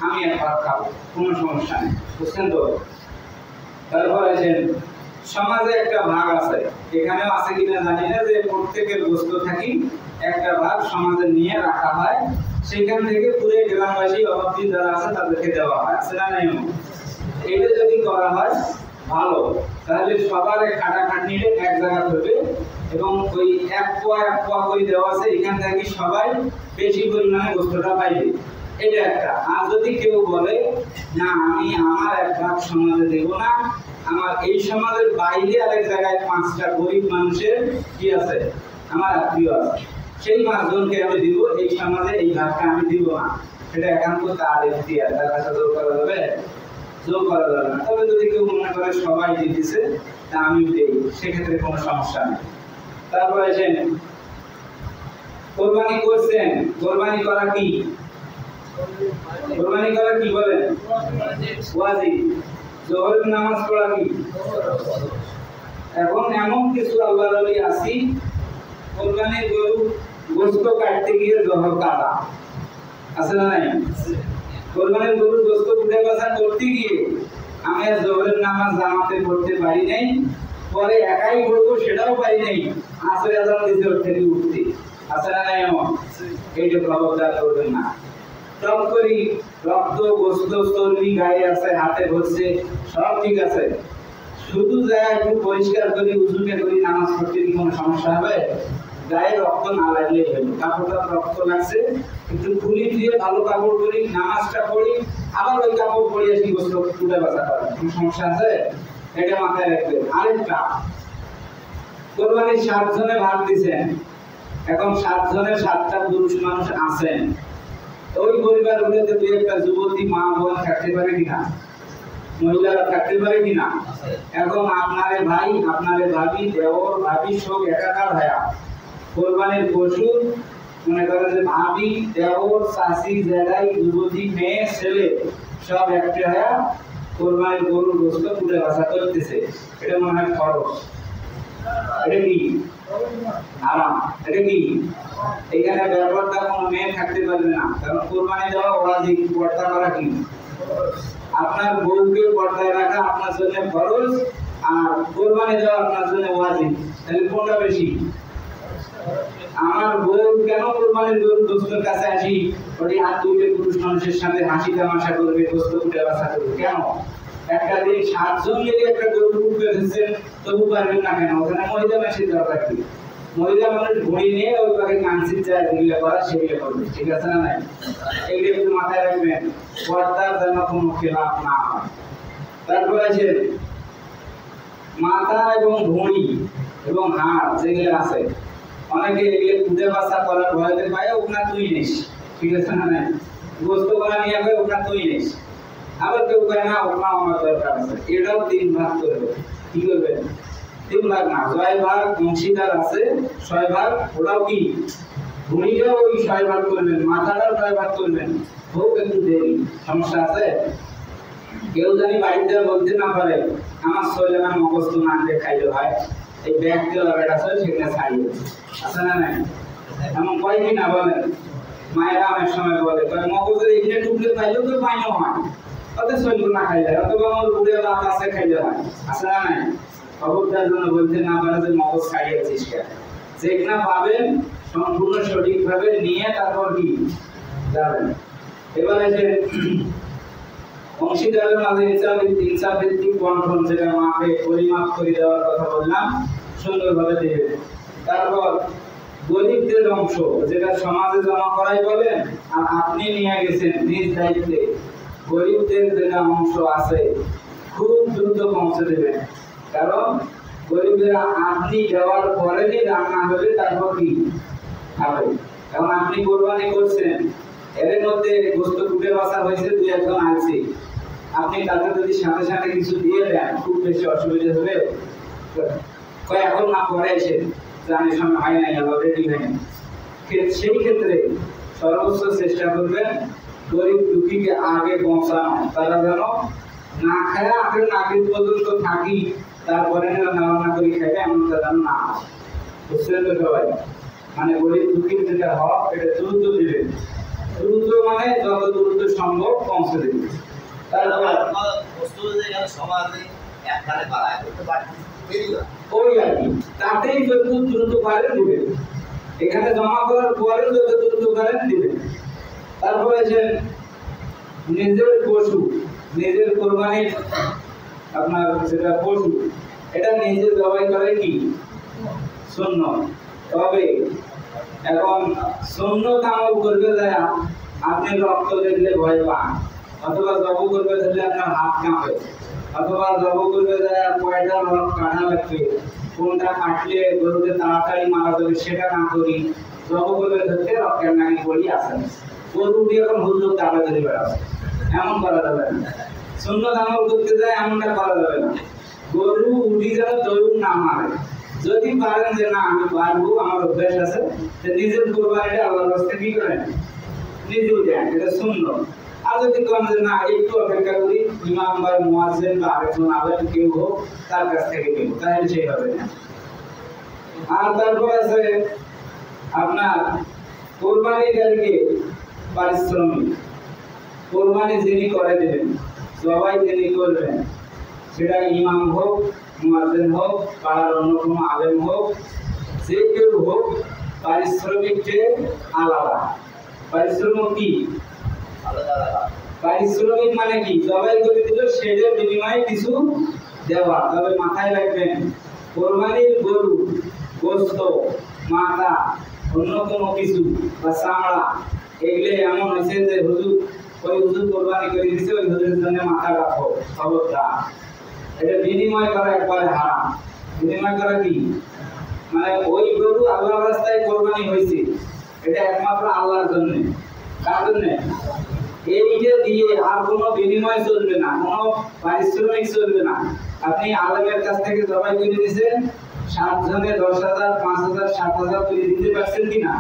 আমি 1 ভাগ খাবো, কোনো সমস্যা নেই, বুঝছেন তো। তারপর আছেন সমাজে একটা ভাগ আছে, এখানেও আছে কিনা জানি না, যে প্রত্যেকের গোশত থাকি একটা ভাগ সমাজে নিয়ে রাখা হয়, সেখান থেকে পুরো গ্রামবাসী অভাবী যারা আছে তাদেরকে দেওয়া হয়, আছে না নাই। এটা যদি করা হয় ভালো, তাহলে সবার খাটাখাটনিটা এক জায়গা হবে এবং ওই এক পোয়া করে দেওয়া আছে, এখান থেকে সবাই বেশি পরিমাণে গোস্তটা পাইবে, এটা একটা। আর যদি কেউ বলে না আমি আমার এক ভাগ সমাজে দেব না, আমার এই সমাজের বাইরে আরেক জায়গায় 5টা গরিব মানুষের কি আছে, আমার আত্মীয় আছে, সেই 5 জনকে আমি দিব, এই সমাজে এই ভাগটা আমি দিব না, সেটা একান্ত তার ইখতিয়ার, তার কাছে জোর করা যাবে, জোর করা যাবে না। তবে যদি কেউ মনে করে সবাই দিতেছে তা আমি দেই, সেক্ষেত্রে কোনো সমস্যা নেই। তারপরে এসেন কোরবানি করছেন, কোরবানি করা কি, কোরবানি করা কি বলেন, ওয়াজিব। জোহরের নামাজ পড়া কি। এখন এমন কিছু আল্লাহর ওলি আছি, কোরবানির গরু গোশত কাটতে গিয়ে জোহর কাটা আছে না নাই, কোরবানির গরু গোশত উঠে বাছা করতে গিয়ে আমি আর জোহরের নামাজ জামাতে পড়তে পারি নাই, পরে একাই পড়বো সেটাও পারি নাই, আসরে আজান দিতে থেকে উঠতে আছে না নাই, এমন এইটা খবরদার করবেন না। টক করি রক্ত গোশত চর্বি গায়ে আছে, হাতে ধরছে, সব ঠিক আছে, শুধু যায় একটু পরিষ্কার করি উজুকে করি নামাজ পড়তে কি কোনো সমস্যা হবে, গায়ে রক্ত না লাগলেই হলো, কাপড়টা রক্ত লাগছে একটু খুলি দিয়ে ভালো কাপড় পরি নামাজটা পড়ি, আবার ওই কাপড় পরে আসি গোশত তুলে বাঁচা করেন, কোনো সমস্যা আছে, এটা মাথায় রাখবেন। আরেকটা, কোরবানির 7 জনে ভাগ দিচ্ছেন, এখন 7 জনের 7টা পুরুষ মানুষ আছেন, ওই পরিবারগুলোতে 2-1টা যুবতী মা বোন থাকতে পারে কিনা, মহিলারা থাকতে পারে কিনা। এখন আপনারে ভাই আপনারে ভাবি দেওর ভাবি সব একাকার হয়া কোরবানির পশু মনে করেন যে ভাবি দেওর চাষি জেলাই যুবতী মেয়ে ছেলে সব একটা হয়া কোরবানির গরুর গোশত তুলে বাছা করতেছে, এটা মনে হয় খরচ, এটা কি আরাম, এটা কি এখানে ব্যাপারটা কোনো মেয়ে থাকতে পারবে না, কারণ কোরবানি দেওয়া ওয়াজিব, পর্দা করা কি, আপনার বউকে পর্দায় রাখা আপনার জন্য ফরজ আর কোরবানি দেওয়া আপনার জন্য ওয়াজিব, তাহলে কোনটা বেশি। আমার বউ কেন কোরবানির গরুর গোশতের কাছে আসি, ওই হাত তুলে পুরুষ মানুষের সাথে হাসি তামাশা করবে, গোশত উঠে বাছা করবে, কেন একটা দিন 7 জন মিলে একটা গরু উঠবে দিচ্ছেন তবু পারবেন না কেন, ওখানে মহিলা মানুষের দরকার কি, মহিলা মানুষ ঘুরি নিয়ে ওই পাখি কানসির যায় যেগুলো করা সেগুলো করবে, ঠিক আছে না নাই, এগুলো একটু মাথায় রাখবেন, পর্দার যেন কোনো খেলাপ না হয়। তারপর আছে মাথা এবং ভুঁড়ি এবং হাড় যেগুলো আছে, অনেকে এগুলো খুঁজে বাছা করার ভয়তে পায়, ওখানে তুই নিস, ঠিক আছে না নাই, গোস্ত করা নিয়ে গেলে ওখানে তুই নিস, আবার কেউ কয় না ওখানে আমার দরকার আছে, এটাও 3 ভাগ করবে, কি করবেন 3 ভাগ না, 6 ভাগ অংশীদার আছে, 6 ভাগ, ওটাও কি ভুঁড়িটাও ওই 6 ভাগ করবেন, মাথাটাও 6 ভাগ করবেন, হোক একটু দেরি, সমস্যা আছে। কেউ জানি বাড়িতে বলতে না পারে আমার ছেলেমান মগজ না আনতে খাইলে হয়, এই ব্যাগ দিয়ে লাগাটা আছে সেখানে ছাড়িয়ে আছে না নাই, এমন কয়েকদিন না বলেন, মায়েরা অনেক সময় বলে মগজের এখানে টুকলে খাইলেও তো পাইও হয়, ওদের শরীর না খাইলে অথবা আমার বুড়ে দাঁত আছে খাইলে হয়, আছে না নাই, খবরদার জন্য বলতে না পারে যে মগজ খাইয়েছিস কেন, যেখানে পাবেন সম্পূর্ণ সঠিকভাবে নিয়ে তারপর কি যাবেন। এবারে যে অংশীদারের মাঝে হিসাব ভিত্তিক বন্টন, যেটা মাপে পরিমাপ করে দেওয়ার কথা বললাম, সুন্দরভাবে দেবে। তারপর গরিবদের অংশ, যেটা সমাজে জমা করাই বলেন আর আপনি নিয়ে গেছেন নিজ দায়িত্বে, গরিবদের যেটা অংশ আছে খুব দ্রুত পৌঁছে দেবেন, কারণ গরিবরা আপনি দেওয়ার পরে যে রান্না হবে তারপর কি খাবে। এখন আপনি কোরবানি করছেন, এর মধ্যে গোশত কুটে বাছা হয়েছে, 2-1 জন আছে, আপনি তাদের যদি সাথে সাথে কিছু দিয়ে দেন খুব বেশি অসুবিধা হবে, কয় এখন না পরে এসে জানি সময় হয় নাই অলরেডি হয়নি, সেই ক্ষেত্রে সর্বোচ্চ চেষ্টা করবেন গরিব দুঃখীকে আগে পৌঁছানো, তারা যেন না খায় আগে নাগরিক পর্যন্ত থাকি তারপরে রান্না করে খাবে এমনটা যেন না হয়, বুঝছেন তো সবাই, মানে গরিব দুঃখীর যেটা হক এটা দ্রুত দিবেন, দ্রুত মানে যত দ্রুত সম্ভব পৌঁছে দেবেন। তারপর সমাজে একবারে বাড়ায় করতে পারে ওই আর কি, তাতেই যত দ্রুত পারেন দিবেন, এখানে জমা করার পরে যত দ্রুত পারেন দিবেন। তারপরে যে নিজের পশু নিজের কোরবানির আপনার যেটা পশু, এটা নিজে জবাই করে কি সুন্নত। তবে এখন সুন্নত আমল করবে যায় আপনি রক্ত দেখলে ভয় পান, অথবা জব করবে দেখলে আপনার হাত কাঁপে, অথবা জব করবে যায় কয়টা রক কাটা লাগবে, কোনটা কাটলে গরুকে তাড়াতাড়ি মারা যাবে সেটা না করি, জব করবে ধরতে রক্তের নাকি বলি আসেন গরু দিয়ে এখন হুজুর তাড়া ধরে বেড়াবে, এমন করা যাবে না। সুন্নত আমল করতে যায় এমনটা করা যাবে না। গরু উঠি যেন দৌড় না মারে, যদি পারেন যে না আমি পারবো আমার অভ্যাস আছে, নিজের কোরবানিটা আল্লাহর রাস্তায় কি করেন নিজেই দেন, এটা সুন্নত। আর যদি কোন যে না একটু অপেক্ষা করি ইমাম বা মুয়াজ্জিন বা আরেকজন আলেম কেউ হোক তার কাছ থেকে নেব, তাহলে সেই হবে না। আর তারপর আছে আপনার কোরবানিকারীকে পারিশ্রমিক, কোরবানি যিনি করে দেবেন সবাই যিনি করবেন, সেটা ইমাম হোক মুয়াজ্জিন হোক পাড়ার অন্য কোনো আলেম হোক যে কেউ হোক, পারিশ্রমিকটা আলাদা। পারিশ্রমিক কি আলাদা? পারিশ্রমিক মানে কি সবাই করে দিল সেটার বিনিময়ে কিছু দেওয়া। তবে মাথায় রাখবেন কোরবানির গরু গোশত মাথা অন্য কোনো কিছু বা চামড়া এগুলো এমন হয়েছে যে হুজুর ওই হুজুর কোরবানি করে দিচ্ছে ওই হুজুরের জন্য মাথা রাখো, খবরদার, এটা বিনিময় করা একবারে হারাম। বিনিময় করা কি মানে ওই গরু আল্লাহর রাস্তায় কোরবানি হয়েছে, এটা একমাত্র আল্লাহর জন্য। কার জন্য? এইটা দিয়ে আর কোনো বিনিময় চলবে না, কোনো পারিশ্রমিক চলবে না। আপনি আলেমের কাছ থেকে জবাই করে দিয়েছেন, 7 জনে 10,000 5,000 7,000 করে দিতে পারছেন কিনা,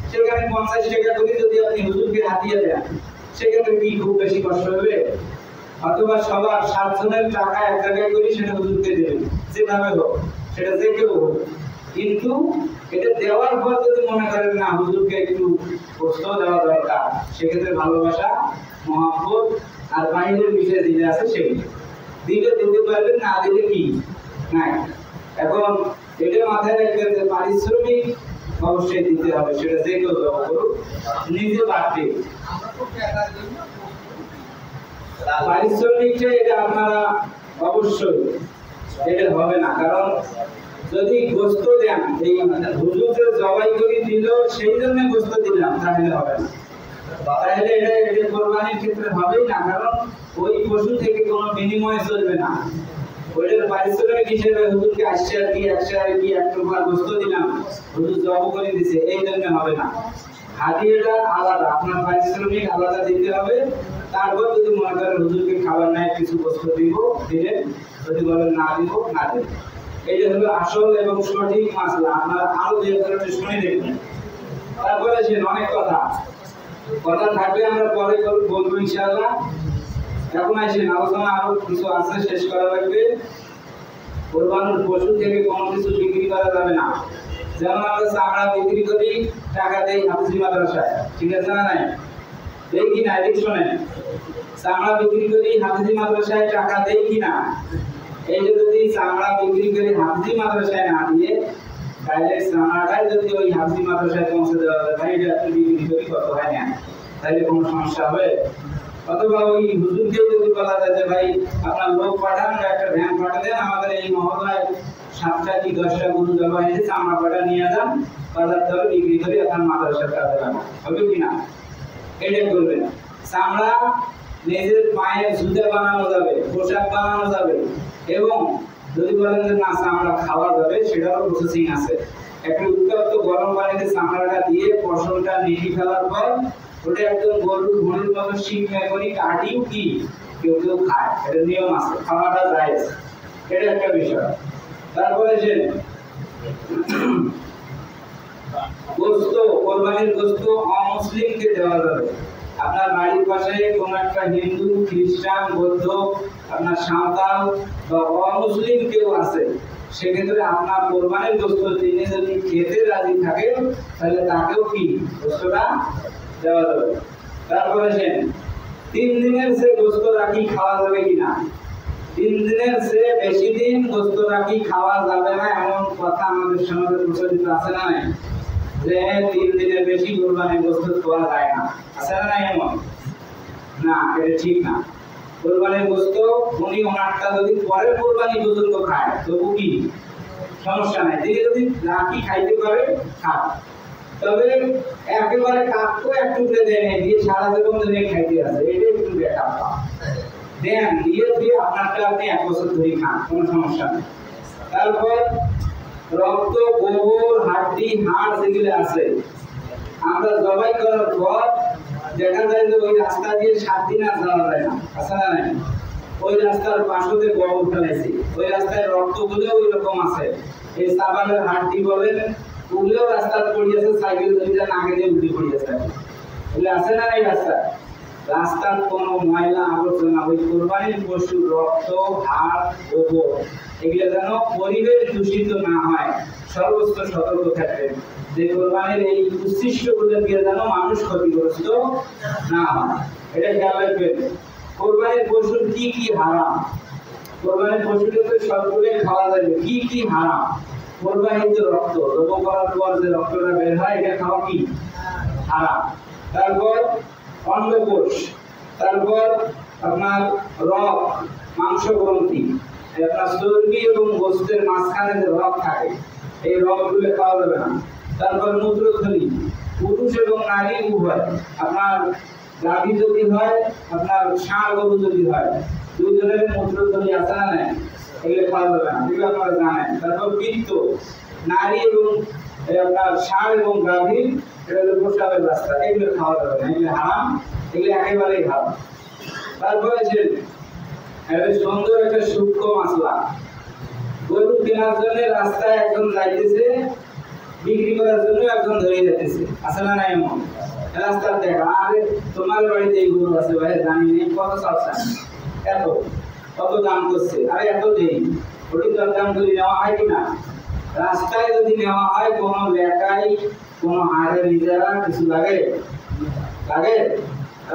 সেখানে 50 টাকা করে যদি আপনি হুজুরকে হাতিয়ে দেন সেক্ষেত্রে কি খুব বেশি কষ্ট হবে? অথবা সবার 7 জনের টাকা এক জায়গায় করে সেটা হুজুরকে দেবেন, যেভাবে হোক সেটা যে কেউ হোক। কিন্তু এটা দেওয়ার পর যদি মনে করেন না হুজুরকে একটু কষ্ট দেওয়া দরকার, সেক্ষেত্রে ভালোবাসা মহব্বত আর বাইরের বিষয়ে দিলে আছে সেগুলো দিলে দিতে পারবেন, না দিলে কি নাই। এখন এটা মাথায় রাখবেন যে পারিশ্রমিক অবশ্যই দিতে হবে, সেটা যে কেউ জব করুক নিজে বাড়তে। পারিশ্রমিকটা এটা আপনারা অবশ্যই এটা হবে না, কারণ যদি গোশত দেন এই হুজুরকে জবাই করে দিল সেই জন্য গোশত দিলাম তাহলে হবে না, তাহলে এটা কোরবানির ক্ষেত্রে হবেই না, কারণ ওই পশু থেকে কোনো বিনিময় চলবে না। ওইটার পারিশ্রমিক হিসেবে হুজুরকে 80 কি 100 কি 1 টুকরা গোশত দিলাম হুজুর জব করে দিছে এই জন্য হবে না। হাদিয়াটা আলাদা, আপনার পারিশ্রমিক আলাদা দিতে হবে। তারপর যদি মনে করেন হুজুরকে খাবার নাই কিছু গোশত দিব দিলেন, যদি বলেন না দিব না দেব। এটা হলো আসল এবং সঠিক মাসলা। আপনারা আরো যে একটু শুনে দেখুন। তারপরে যে অনেক কথা থাকলে আমরা পরে বলবো ইনশাআল্লাহ। এখন আসেন আলোচনা আরো কিছু আছে, শেষ করা লাগবে। কোরবানির পশু থেকে কোনো কিছু বিক্রি করা যাবে না। যেমন আমরা চামড়া বিক্রি করি, টাকা দেই হাফিজি মাদ্রাসায়, ঠিক আছে না নাই? দেই কিনা এদিক শোনেন, চামড়া বিক্রি করি হাফিজি মাদ্রাসায়, টাকা দেই কিনা? এই যে যদি চামড়া বিক্রি করি হাফিজি মাদ্রাসায় না দিয়ে ডাইরেক্ট চামড়াটাই যদি ওই হাফিজি মাদ্রাসায় পৌঁছে দেওয়া হয়, ভাই এটা আপনি বিক্রি করি কত হয় না, তাহলে কোনো সমস্যা হবে? অথবা ওই হুজুরকে যদি বলা যায় যে ভাই আপনার লোক পাঠান বা একটা ভ্যান পাঠালেন, আমাদের এই মহল্লায় 7টা কি 10টা গরু জবা হয়েছে, চামড়া পাটা নিয়ে যান, বাজার দরে বিক্রি করে আপনার মাদ্রাসার কাজে লাগান, হবে কিনা? এটা করবেন। চামড়া নিজের পায়ের জুতা বানানো যাবে, পোশাক বানানো যাবে, এবং যদি বলেন যে না চামড়া খাওয়া যাবে সেটারও প্রসেসিং আছে। একটা উত্তপ্ত গরম পানিতে চামড়াটা দিয়ে পশমটা নিয়ে ফেলার পর ওটা একদম গরুর ঘুড়ির মতো শিক মেঘনি কাটিও কি কেউ কেউ খায়, এটা নিয়ম আছে, খাওয়াটা যায়, এটা একটা বিষয়। তারপরে যে গোশত, কোরবানির গোশত অমুসলিমকে দেওয়া যাবে। আপনার বাড়ির পাশে কোন একটা হিন্দু খ্রিস্টান বৌদ্ধ আপনার সাঁওতাল বা অমুসলিম কেউ আছে, সেক্ষেত্রে আপনার কোরবানির গোশত তিনি যদি খেতে রাজি থাকে তাহলে তাকেও কি গোশতটা দেওয়া যাবে। তারপরে সে 3 দিনের সে গোশত রাখি খাওয়া যাবে কিনা? 3 দিনের সে বেশি দিন গোশত রাখি খাওয়া যাবে না, এমন কথা আমাদের সমাজে প্রচলিত আছে না? যে 3 দিনের বেশি কোরবানির গোশত খাওয়া যায় না, আছে না? এমন না, এটা ঠিক না। কোরবানির গোশত উনি ওনারটা যদি পরের কোরবানি পর্যন্ত খায় তবু কি সমস্যা নাই, তিনি যদি রাখি খাইতে পারে খাক, তবে একেবারে কাকু এক টুকরে দেয় নাই দিয়ে সারা জীবন ধরে খাইতে আছে, এটা একটু বেকার দেন দিয়ে দিয়ে আপনারটা আপনি 1 বছর ধরে খান, কোনো সমস্যা নেই। তারপর রক্ত, গোবর, হাড্ডি, হাড় যেগুলো আছে আমরা জবাই করার পর দেখা যায় যে ওই রাস্তা দিয়ে 7 দিন আর যাওয়া যায় না, আছে না নাই? ওই রাস্তার পাশে গোবর ফেলাইছি, ওই রাস্তায় রক্তগুলো ওই রকম আছে, এই সাবানের হাড্ডি বলেন ওগুলো রাস্তায় পড়িয়েছে, সাইকেল ধরে নাকে দিয়ে উঠে পড়িয়েছে, এগুলো আছে না এই রাস্তায়? রাস্তার কোনো ময়লা আবর্জনা ওই কোরবানির পশুর রক্ত, হাড়, গোবর এগুলো যেন পরিবেশ দূষিত না হয়, সর্বোচ্চ সতর্ক থাকবেন যে কোরবানির এই উচ্ছিষ্টগুলো দিয়ে যেন মানুষ ক্ষতিগ্রস্ত না হয়, এটা খেয়াল রাখবেন। কোরবানির পশুর কি কি হারাম? কোরবানির পশুকে তো সবগুলোই খাওয়া যাবে, কি কি হারাম? কোরবানির রক্ত জবাই করার পর যে রক্তটা বের হয় এটা খাওয়া কি হারাম। তারপর অন্ডকোষ, তারপর আপনার রগ, মাংস গ্রন্থি, আপনার চর্বি এবং গোশতের মাঝখানে যে রগ থাকে এই রগগুলো খাওয়া যাবে না। তারপর মূত্রথলি, পুরুষ এবং নারী উভয়, আপনার গাভী যদি হয় আপনার ষাঁড় গরু যদি হয় দুইজনের মূত্রথলি আছে না নাই, এগুলো খাওয়া যাবে না, এগুলো আপনারা জানেন। তারপর পিত্ত, নারী এবং আপনার ষাঁড় এবং গাভীর এটা হলো প্রস্রাবের রাস্তা, এগুলো খাওয়া যাবে না, এগুলো হারাম, এগুলো একেবারেই হারাম। তারপরে যে সুন্দর একটা সূক্ষ্ম মশলা, গরু কেনার জন্য রাস্তায় একজন যাইতেছে, বিক্রি করার জন্য একজন ধরে যাইতেছে, আছে না নাই? এমন রাস্তার দেখা, আরে তোমার বাড়িতে এই গরু আছে ভাই, জানি নেই, কত চাচ্ছেন? এত, কত দাম করছে? আরে এত দেই, ওটি দাম করে নেওয়া হয় কিনা? রাস্তায় যদি নেওয়া হয় কোনো লেখাই কোনো হাড়ের ইজারা কিছু লাগে লাগে?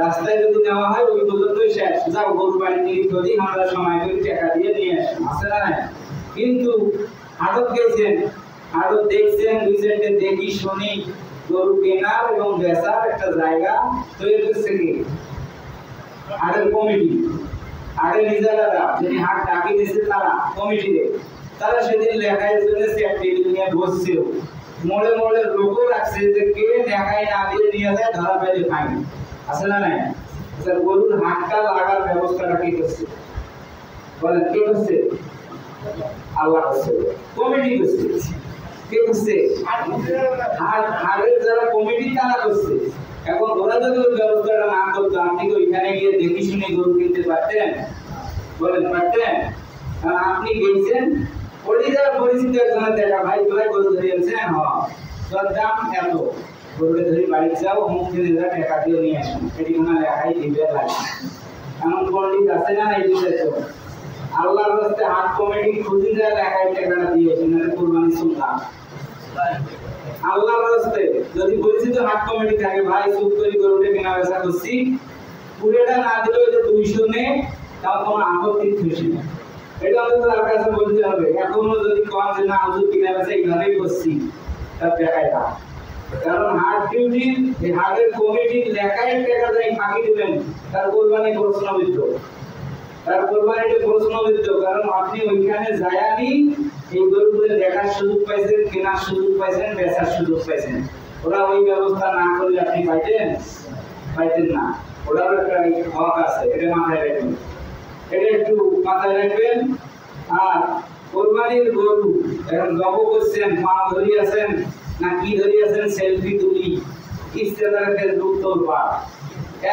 রাস্তায় যদি নেওয়া হয় ওই পর্যন্তই শেষ, যাও গরু বাড়ি নিয়ে যদি আমরা সময় করে টাকা দিয়ে নিয়ে আসি, আছে না নাই? কিন্তু হাটত গেছেন, হাটত দেখছেন, দুই সাইডে দেখি শুনি গরু কেনার এবং বেচার একটা জায়গা তৈরি করছে কি হাটের কমিটি, হাটের ইজারাদার যিনি হাট ডাকি দিয়েছে তারা কমিটিতে, তারা সেদিন লেখার জন্য চেয়ার টেবিল নিয়ে বসছিল, মোড়ে মোড়ে লোকও রাখছে যে কে লেখাই না দিয়ে নিয়ে যায় ধরা পেলে ফাইন, আছে না নাই? স্যার গরুর হাটটা লাগার ব্যবস্থাটা কি করছে বলেন? কে করছে? আল্লাহ করছে, কমিটি করছে। কে করছে? হাটের যারা কমিটি তারা করছে। এখন ওরা যদি ওই ব্যবস্থাটা না করতো আপনি কি ওইখানে গিয়ে দেখি শুনে গরু কিনতে পারতেন? বলেন পারতেন? কারণ আপনি গেছেন পরিবার পরিচিত একজনের দেখা, ভাই তোরা গরু ধরে আনছেন, হ্যাঁ তোর দাম এত, গরুটা ধরে বাড়ি যাও, অমুক দিনে যা টাকা দিয়ে নিয়ে আসুন, এটি ওনার লেখাই দিবে লাগে। এমন পণ্ডিত আছে না? এই বিষয়ে আল্লাহর রাস্তে হাট কমিটি খুঁজে যায় লেখাই টাকাটা দিয়েছেন, কোরবানি শুনলাম আল্লাহর রাস্তে যদি পরিচিত হাট কমিটি থাকে, ভাই চুপ করে গরুটা কেনা বেচা করছি, পুরোটা না দিলেও যে 200 নে, তাও কোনো আপত্তি খুশি না, এটা আমাদের তার কাছে বলতে হবে। এখনো যদি কম যে না হুজুর কিনা বেচা এইভাবেই করছি, তার দেখায় না, কারণ হাট ডিউটি হাটের কমিটির লেখায় টাকা যাই ফাঁকি দিবেন, তার কোরবানি প্রশ্নবিদ্ধ, তার কোরবানিটা প্রশ্নবিদ্ধ, কারণ আপনি ওইখানে যায়ানি এই গরুগুলো দেখার সুযোগ পাইছেন, কেনার সুযোগ পাইছেন, বেচার সুযোগ পাইছেন, ওরা ওই ব্যবস্থা না করলে আপনি পাইতেন না, ওরাও একটা হক আছে, এটা মাথায় রাখবেন, এটা একটু মাথায় রাখবেন। আর কোরবানির গরু এখন জব করছেন, পা ধরিয়েছেন না কি ধরিয়েছেন, সেলফি তুলি ইস্তেদারে ফেসবুক তোলবা,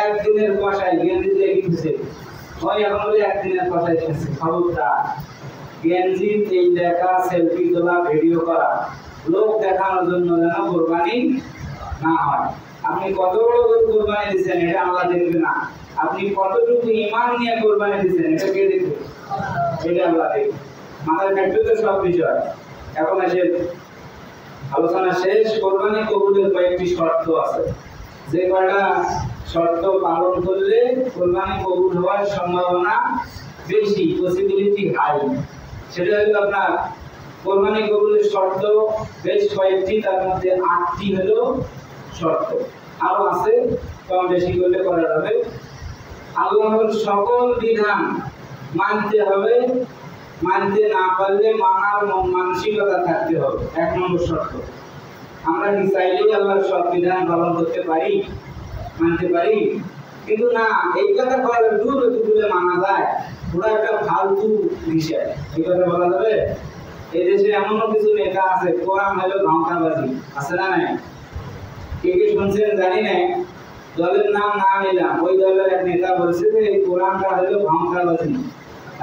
একদিনের পয়সায় গেঞ্জি দিয়ে কিনছে, ওই এখন বলে একদিনের পয়সায় কিনছে, খবরদার গেঞ্জি এই দেখা, সেলফি তোলা, ভিডিও করা, লোক দেখানোর জন্য যেন কোরবানি না হয়। আপনি কত বড় কোরবানি দিচ্ছেন এটা আল্লাহ দেখবে না, আপনি কতটুকু ঈমান নিয়ে কোরবানি দিচ্ছেন এটা কে দেখবে? এটা আল্লাহ দেখবে। মাথায় থাকবে তো সব বিষয়। এখন এসে আলোচনা শেষ। কোরবানি কবুলের কয়েকটি শর্ত আছে, যে কয়টা শর্ত পালন করলে কোরবানি কবুল হওয়ার সম্ভাবনা বেশি, পসিবিলিটি হাই। সেটা হলো আপনার কোরবানি কবুলের শর্ত বেশ কয়েকটি, তার মধ্যে 8টি হলো শর্ত, আরো আছে, কম বেশি করলে করা যাবে। আল্লাহর সকল বিধান মানতে হবে, মানতে না পারলে মানার মানসিকতা থাকতে হবে। 1 নম্বর শর্ত। আমরা কি চাইলেই আল্লাহর সব বিধান পালন করতে পারি, মানতে পারি? কিন্তু না, এই কথা বলার দূর দূরে মানা যায়, ওরা একটা ফালতু বিষয়, এই কথা বলা যাবে? এই দেশে এমনও কিছু নেতা আছে, কোরআন হলো ধাঁধাবাজি, আছে না নাই? কে কে শুনছেন জানি না, দলের নাম না নিলাম, ওই দলের এক নেতা বলছে যে এই কোরআনটা হলো ধাঁধাবাজি।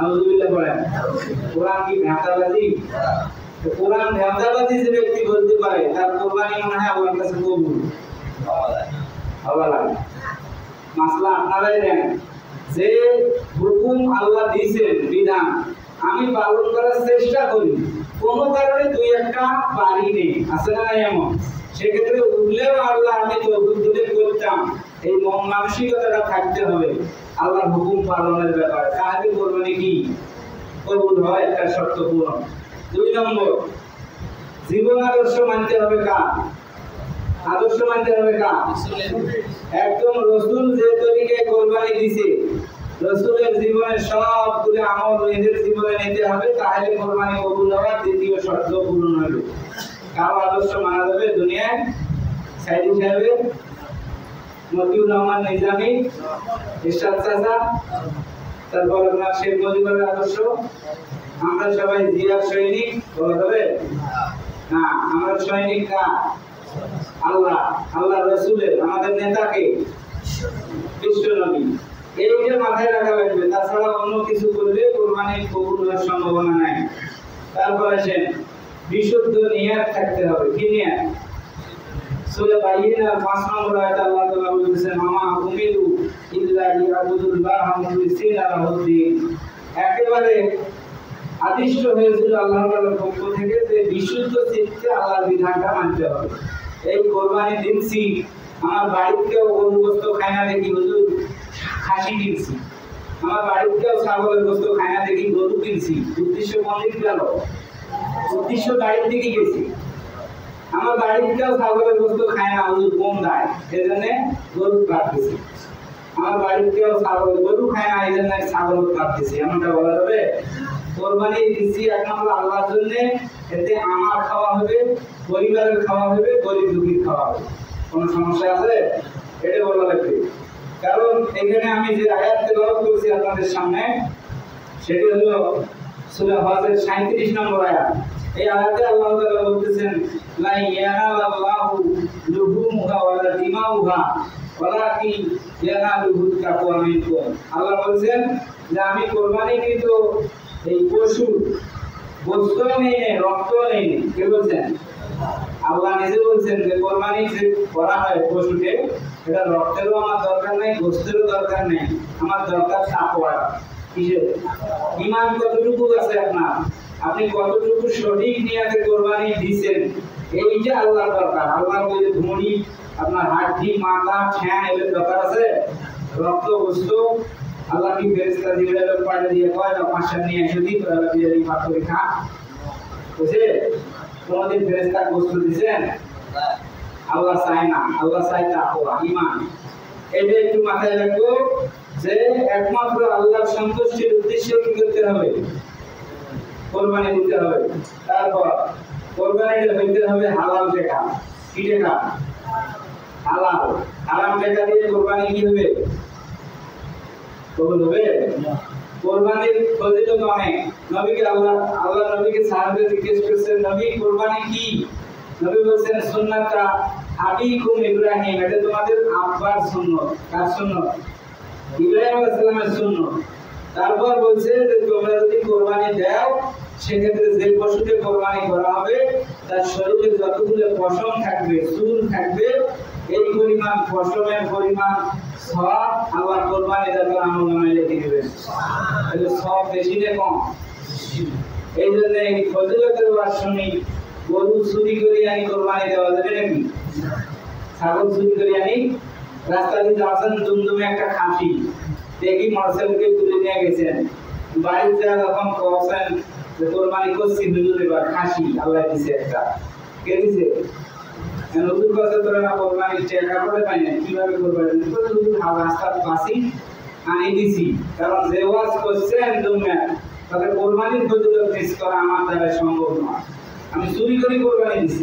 আউযুবিল্লাহ বলেন, কোরআন কি ধাঁধাবাজি? কোরআন ধাঁধাবাজি যে ব্যক্তি বলতে পারে তার কোরবানি মনে হয় আল্লাহর কাছে কবুল হবে না। মাসলা আপনারাই দেন যে হুকুম আল্লাহ দিয়েছেন, বিধান আমি পালন করার চেষ্টা করি, কোনো কারণে দুই একটা পারি নেই, আছে না এমন? সেক্ষেত্রে উঠলেও আল্লাহ আমি তৌফিক দিলে করতাম, এই মন মানসিকতাটা থাকতে হবে আল্লাহর হুকুম পালনের ব্যাপারে, তাহলে কোরবানি কি কবুল হয়, একটা শর্ত পূরণ। 2 নম্বর, জীবন আদর্শ মানতে হবে কার? আদর্শ মানতে হবে কার? একদম রাসূল যে তরিকায় কোরবানি দিয়েছে, রাসূলের জীবনের সবগুলো আমল নিজের জীবনে নিতে হবে, তাহলে কোরবানি কবুল হওয়ার দ্বিতীয় শর্ত পূরণ হবে। কার আদর্শ মানা যাবে দুনিয়ায়? সাইদি সাহেবের, মতিউর রহমান নিজামী, ইরশাদ চাচা, তারপর আপনার শেখ মুজিবের আদর্শ, আমরা সবাই জিয়ার সৈনিক বলা যাবে না? আমরা সৈনিক কার? আল্লাহ, আল্লাহ রাসূলের, আমাদের নেতাকে বিশ্ব নবী। এইটা মাথায় রাখা লাগবে, তাছাড়া অন্য কিছু করলে কোরবানি কবুল হওয়ার সম্ভাবনা নাই। তারপর আসেন, বিশুদ্ধ নিয়ত থাকতে হবে। কি নিয়ত? সূরা বাইয়িনার 5 নম্বর আয়াতে আল্লাহ তাআলা বলেছেন, মামা উমিরু ইল্লা লিয়াবুদুল্লাহ মুখলিসিনা লাহুদ্দিন। একেবারে আদিষ্ট হয়েছিল আল্লাহ তাআলার পক্ষ থেকে যে বিশুদ্ধ চিত্তে আল্লাহর বিধানটা মানতে হবে। এই কোরবানি দিনছি, আমার বাড়িতেও গরুর গোশত খায় না দেখি হুজুর খাসি কিনছি, আমার বাড়িতেও ছাগলের গোশত খায় না দেখি গরু কিনছি, উদ্দেশ্য কোন দিকে গেল? উদ্দেশ্য বাড়ির দিকে গেছি। আমার বাড়িতেও ছাগলের গোশত খায় না হুজুর, কম দেয়, এজন্য গরু কাটতেছি। আমার বাড়িতেও ছাগল গরু খায় না, এজন্য ছাগল কাটতেছি, এমনটা বলা যাবে? কোরবানি দিচ্ছি এক নম্বর আল্লাহর জন্য, এতে আমার খাওয়া হবে, পরিবারের খাওয়া হবে, গরিব দুঃখীর খাওয়া হবে। কোনো সমস্যা আছে? এটা বলা লাগবে। কারণ এখানে আমি যে আয়াত তেলাওয়াত করছি আপনাদের সামনে, সেটি হলো সূরা হজের 37 নম্বর আয়াত। এই আয়াতে আল্লাহ তাআলা বলতেছেন, লা ইয়ানালাল্লাহু লুহুমুহা ওয়ালা দিমাউহা ওয়ালাকিন ইয়ানালুহু তাকওয়া মিনকুম। আল্লাহ বলেন যে আমি কোরবানিকৃত এই পশু গোশত নেই, রক্ত নেই। কে বলছেন? আল্লাহ নিজে বলছেন যে কোরবানি যে করা হয় পশুকে, এটা রক্তেরও আমার দরকার নেই, গোশতেরও দরকার নেই, আমার দরকার তাকওয়া। কিসের? ঈমান কতটুকু আছে আপনার, আপনি কতটুকু সঠিক নিয়তে কোরবানি দিবেন, এইটা আল্লাহর দরকার। আল্লাহর ওই যে ধুনি, আপনার হাড়ি, মাথা, ঠ্যাং এর দরকার আছে, রক্ত, গোশত আল্লাহ কি ফেরেশতা জিবরাইল পাঠিয়ে দিয়ে কয় না 5 নিয়ে এসে দিই, তোরা বিরিয়ানি ভাত করে খা? বুঝে? কোনদিন ফেরেশতা গোশত দিবেন? আল্লাহ চায় না, আল্লাহ চায় তাকওয়া, ঈমান। এটা একটু মাথায় রাখবো যে একমাত্র আল্লাহর সন্তুষ্টির উদ্দেশ্যে কি করতে হবে? কোরবানি দিতে হবে। তারপর কোরবানিটা হইতে হবে হালাল টাকা। কি টাকা? হালাল। হারাম টাকা দিয়ে কোরবানি কি হবে? কবুল হবে? কোরবানির ফজিলত অনেক। নবীকে আল্লাহ নবীকে সাহাবীরা জিজ্ঞেস করেছেন, নবী কোরবানি কি? নবী বলেছেন, সুন্নাতা আবিকুম ইব্রাহিম, এটা তোমাদের আব্বার সুন্নাত। কার সুন্নাত? ইব্রাহিম আলাইহিস সালামের সুন্নাত। তারপর বলছে যে তোমরা যদি কোরবানি দাও, সেক্ষেত্রে যে পশুকে কোরবানি করা হবে তার শরীরে যতগুলো পশম থাকবে, চুল থাকবে, এই পরিমাণ পশমের পরিমাণ সওয়াব আল্লাহ কোরবানি দেওয়ার আমলনামায় লিখে দিবেন। তাহলে সওয়াব বেশি না কম? এই জন্য এই ফজিলতের ওয়াজ শুনি, গরু চুরি করে আনি কোরবানি দেওয়া যাবে নাকি? ছাগল চুরি করে আনি, রাস্তা দিয়ে যাচ্ছেন, দুমদুমে একটা খাসি দেখি মার্সেলকে তুলে নিয়ে গেছেন, বাড়িতে যখন পৌঁছেন যে কোরবানি করছি হুজুর, এবার খাসি আল্লাহ দিছে একটা। কে দিছে? হুজুর কাছে তোরা না কোরবানি টাকা করে পাই না, কিভাবে কোরবানি? হুজুর রাস্তার পাশে আনি দিছি, কারণ যে ওয়াজ করছেন তোমরা তাতে কোরবানির ফজিলত মিস করা আমার দ্বারা সম্ভব নয়। আমি চুরি করে কোরবানি দিছি,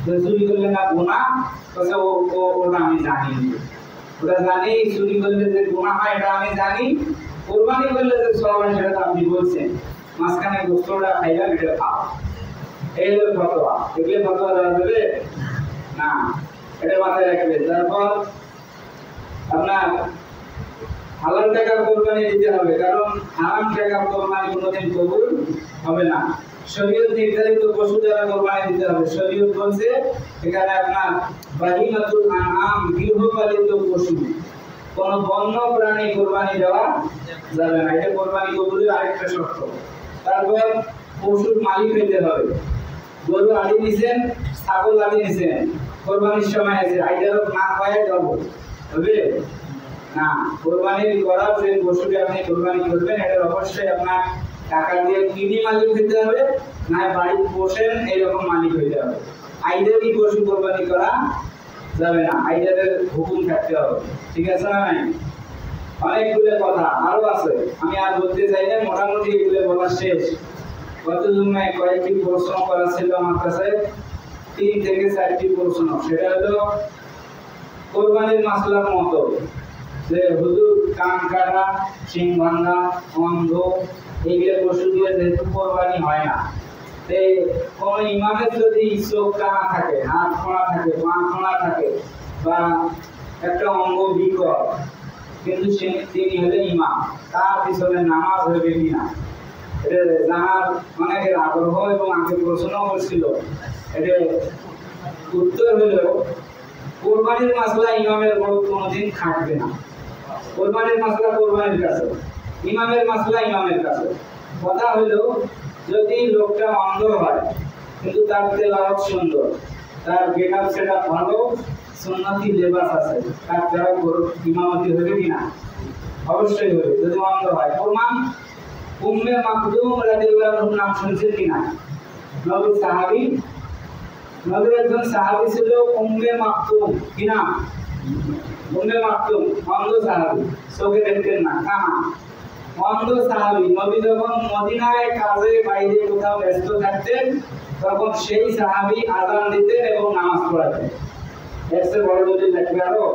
যে চুরি করলে না গুনাহ, তাহলে ওটা আমি জানি, ওটা জানি চুরি করলে যে গুনাহ হয় এটা আমি জানি, কোরবানি করলে যে সওয়াব হয় সেটা তো আপনি বলছেন, মাঝখানে গোস্তটা খাইলাম এটা খাও, এই হলো ফতোয়া। এগুলো ফতোয়া দেওয়া যাবে না, এটা মাথায় রাখবে। তারপর আপনার হালাল টাকার কোরবানি দিতে হবে, কারণ হারাম টাকার কোরবানি কোনোদিন কবুল হবে না। শরীয়ত নির্ধারিত পশু দ্বারা কোরবানি দিতে হবে। শরীয়ত বলছে এখানে আপনার বাহিমাতুল আনআম, গৃহপালিত পশু, কোন বন্য প্রাণী কোরবানি দেওয়া যাবে না, এটা কোরবানি কবুলের আরেকটা শর্ত। তারপর পশুর মালিক হইতে হবে। গরু আদি নিছেন, ছাগল আদি নিছেন, কোরবানির সময় আছে, আইডারও না হয় যাবো হবে না। কোরবানির করার যে পশুকে আপনি কোরবানি করবেন এটার অবশ্যই আপনার টাকা দিয়ে কিনে মালিক হইতে হবে, না বাড়ি পোষেন এইরকম মালিক হইতে হবে। আইডারই পশু কোরবানি করা যাবে না, আইডারের হুকুম থাকতে হবে, ঠিক আছে না? নাই অনেকগুলো কথা আরো আছে, আমি আর বলতে চাই না, মোটামুটি এগুলো বলা শেষ। গত জুম্মায় কয়েকটি প্রশ্ন করা ছিল আমার কাছে, 3 থেকে 4টি প্রশ্ন। সেটা হলো কোরবানির মাসলার মতো, যে হুজুর কান কাটা, শিং ভাঙা, অন্ধ এইগুলো পশু দিয়ে যেহেতু কোরবানি হয় না, কোন ইমামের যদি চোখ কানা থাকে, হাত খোঁড়া থাকে, পা খোঁড়া থাকে, বা একটা অঙ্গ বিকল, কিন্তু তিনি হলেন ইমাম, তার পিছনে নামাজ হবে কিনা এটা জানার অনেকের আগ্রহ এবং আগে প্রশ্ন করছিল। এটা উত্তর হলো কোরবানির মাসলা ইমামের বড় কোনোদিন খাটবে না। কোরবানির মাসলা কোরবানির কাছে, ইমামের মাসলা ইমামের কাছে। কথা হলো যদি লোকটা অন্ধ হয় কিন্তু তার তেলাওয়াত সুন্দর, তার গেটআপ সেটআপ ভালো, সুন্নতি লেবাস আছে, তার দ্বারা ইমামতি হবে কিনা? অবশ্যই হবে। যদি অন্ধ হয়, প্রমাণ উম্মে মাকদুম রাদিয়াল্লাহু আনহার নাম শুনছেন কিনা? নবী সাহাবী, নবীর একজন সাহাবী ছিল উম্মে মাকদুম, কি নাম? উম্মে মাকদুম, অন্ধ সাহাবী, চোখে দেখতেন না, কানা, অন্ধ সাহাবী। নবী যখন মদিনায় কাজে বাইরে কোথাও ব্যস্ত থাকতেন তখন সেই সাহাবী আযান দিতেন এবং নামাজ পড়াতেন। এর চেয়ে বড় দলিল লাগবে আরো?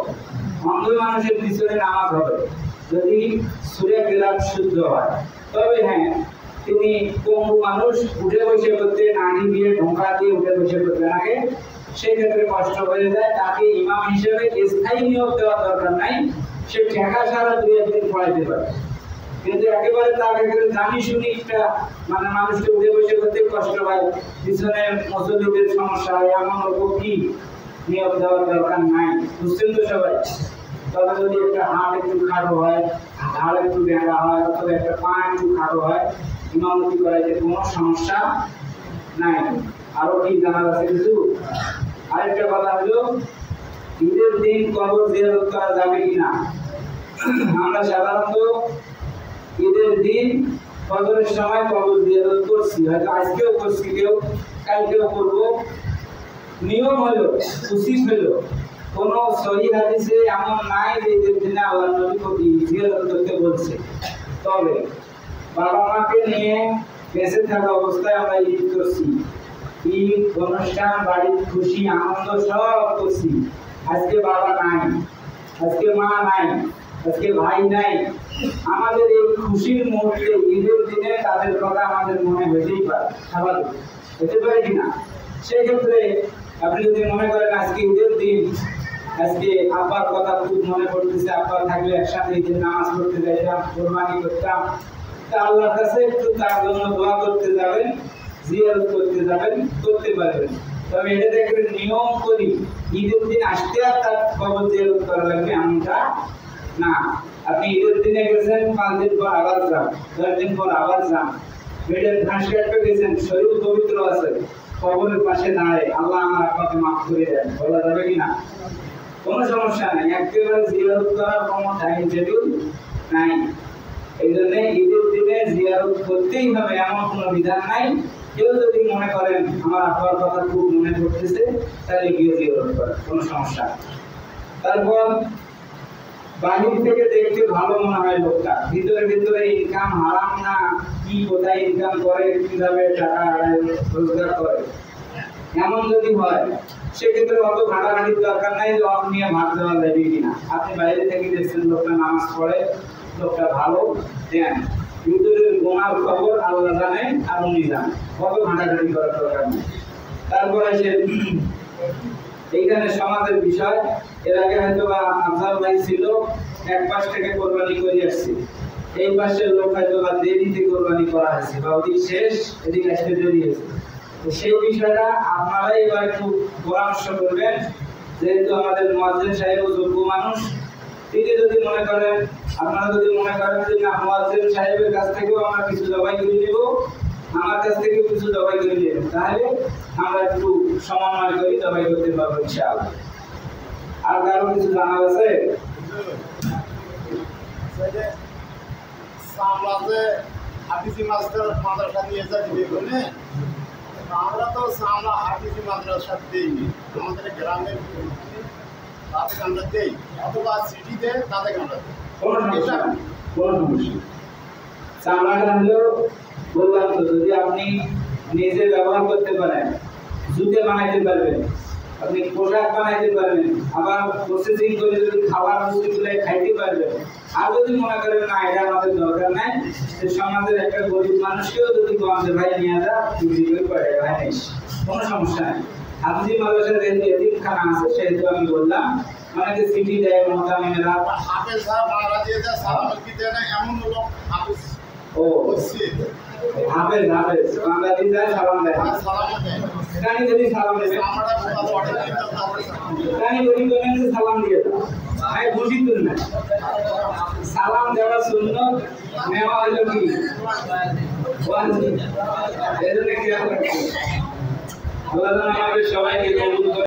অন্ধ মানুষের পিছনে নামাজ হবে যদি সূরা কেরাত শুদ্ধ হয়। তবে হ্যাঁ, তিনি পঙ্গু মানুষ, উঠে বসে করতে নাড়ি দিয়ে ঢোকা দিয়ে উঠে বসে করতে লাগে, সেক্ষেত্রে কষ্ট হয়ে যায়। তাকে ইমাম হিসেবে স্থায়ী নিয়োগ দেওয়ার দরকার নাই, সে ঠেকা সারা 2-1 দিন পড়াইতে পারে। কিন্তু একেবারে তাকে জানি শুনি একটা মানে মানুষকে উঠে বসে করতে কষ্ট হয়, পিছনে মুসল্লিদের সমস্যা হয়, এমন লোক কি নিয়োগ দেওয়ার দরকার নাই। বুঝছেন তো সবাই? তবে যদি একটা হাত একটু খাটো হয়, ঘাড় একটু ডেঙ্গা হয়, অথবা একটা পা একটু খাটো হয়, ইমামতি করাইতে কোনো সমস্যা নাই। আরো কি জানার আছে কিছু? আরেকটা কথা হলো ঈদের দিন কবর জিয়ারত করা যাবে কিনা। আমরা সাধারণত ঈদের দিন ফজরের সময় কবর জিয়ারত করছি, হয়তো আজকেও করছি, কেউ কালকেও করব। নিয়ম হলো, উচিত হলো, কোন সহিহ হাদিসে এমন নাই যে ঈদের দিনে আল্লাহর নবী জিয়ারত করতে বলছে। তবে বাবা মাকে নিয়ে বেঁচে থাকা অবস্থায় আমরা ঈদ করছি, ঈদ অনুষ্ঠান, বাড়ির খুশি আনন্দ সব করছি। আজকে বাবা নাই, আজকে মা নাই, আজকে ভাই নাই, আমাদের এই খুশির মুহূর্তে ঈদের দিনে তাদের কথা আমাদের মনে হতেই পারে, স্বাভাবিক হতে পারে কিনা। সেক্ষেত্রে আপনি যদি মনে করেন আজকে ঈদের দিন, আজকে আব্বার কথা খুব মনে পড়তেছে, আব্বার থাকলে একসাথে ঈদের নামাজ পড়তে যাইতাম, কোরবানি করতাম, তা আল্লাহর কাছে একটু তার জন্য দোয়া করতে যাবেন, জিয়ারত করতে যাবেন, করতে পারবেন। তবে এটা দেখবেন নিয়ম করি ঈদের দিন আসতে আর তার কবর জিয়ারত করা লাগবে এমনটা না। আপনি ঈদের দিনে গেছেন, 5 দিন পর আবার যান, 10 দিন পর আবার যান, পেটের ঘাস কাটতে গেছেন, শরীর পবিত্র আছে, কবরের পাশে দাঁড়ায় আল্লাহ আমার আব্বাকে মাফ করে দেন, বলা যাবে কিনা? কোনো সমস্যা নাই। একেবারে জিয়ারত করার কোনো টাইম টেবিল নাই। এই জন্য ঈদের দিনে জিয়ারত করতেই হবে এমন কোনো বিধান নাই। কেউ যদি মনে করেন আমার আব্বার কথা খুব মনে পড়তেছে, তাহলে গিয়ে জিয়ারত করেন, কোনো সমস্যা। তারপর বাহির থেকে দেখতে ভালো মনে হয় লোকটা, ভিতরে ভিতরে ইনকাম হারাম না, কি কোথায় ইনকাম করে, কিভাবে টাকা রোজগার করে, এমন যদি হয় সেক্ষেত্রে অত ঘাটাঘাটির দরকার নাই যে অফ নিয়ে ভাগ দেওয়া যাবে কিনা। আপনি বাইরে থেকে দেখছেন লোকটা নামাজ পড়ে, লোকটা ভালো, দেন ভিতরের গোনার খবর আল্লাহ জানে আর উনি জানে, কত ঘাটাঘাটি করার দরকার নেই। তারপরে সে এইখানে সমাজের বিষয়, এর আগে হয়তো বা আফজাল ভাই ছিল এক পাশ থেকে কোরবানি করে আসছে, এই পাশের লোক হয়তো বা দেরিতে কোরবানি করা হয়েছে বা ওদিক শেষ এদিকে আসতে দেরি হয়েছে। তো সেই বিষয়টা আপনারাই এবার একটু পরামর্শ করবেন, যেহেতু আমাদের মুয়াজ্জিন সাহেব যোগ্য মানুষ, তিনি যদি মনে করেন, আপনারা যদি মনে করেন যে না মুয়াজ্জিন সাহেবের কাছ থেকেও আমরা কিছু জবাই করে নেব, আমার কাছ থেকে কিছু জবাই করে নেব, তাহলে আমরা একটু সমন্বয় করি জবাই করতে পারবো ইনশাআল্লাহ। আর কারো কিছু জানার আছে? সামলাতে হাফিজি মাদ্রাসা নিয়ে যাচ্ছি, আমরা তো সামলা হাফিজি মাদ্রাসা দিইনি, আমাদের গ্রামের তাদেরকে আমরা দিই, অথবা সিটিতে তাদেরকে আমরা দিই। কোনো সমস্যা নেই, কোনো সমস্যা। চামড়াটা হলো বললাম তো, যদি আপনি নিজে ব্যবহার করতে পারেন, জুতে বানাইতে পারবেন, আপনি পোশাক বানাইতে পারবেন, আবার প্রসেসিং করে যদি খাবার বস্তুগুলো খাইতে পারবেন, আর যদি মনে করেন না এটা আমাদের দরকার নাই, যে সমাজের একটা গরিব মানুষকেও যদি আমাদের ভাই নিয়ে যা বিক্রি করে পারে ভাই নিস, কোনো সমস্যা নেই। হাফিজি মাদ্রাসার যেহেতু এতিমখানা আছে সেহেতু আমি বললাম, অনেকে সিটি দেয় মোহতামিমেরা, হাফেজ সাহেব বাংলা দিয়ে যায়, সালাম দিতে না, এমন লোক হাফেজ ও হাফেজ হাফেজ বাংলা দিয়ে যায়, সালাম দেয়, সালাম দেয়, কানি যদি সালাম দেবে, আমরা অর্ডার দিতে কানি যদি বলেন যে সালাম দিয়ে দাও, ভাই বুঝি তুল না, সালাম দেওয়া সুন্নত, নেওয়া হলো কি ওয়াজিব, এজন্য খেয়াল রাখবেন। আল্লাহ আমাদের সবাইকে কবুল করে।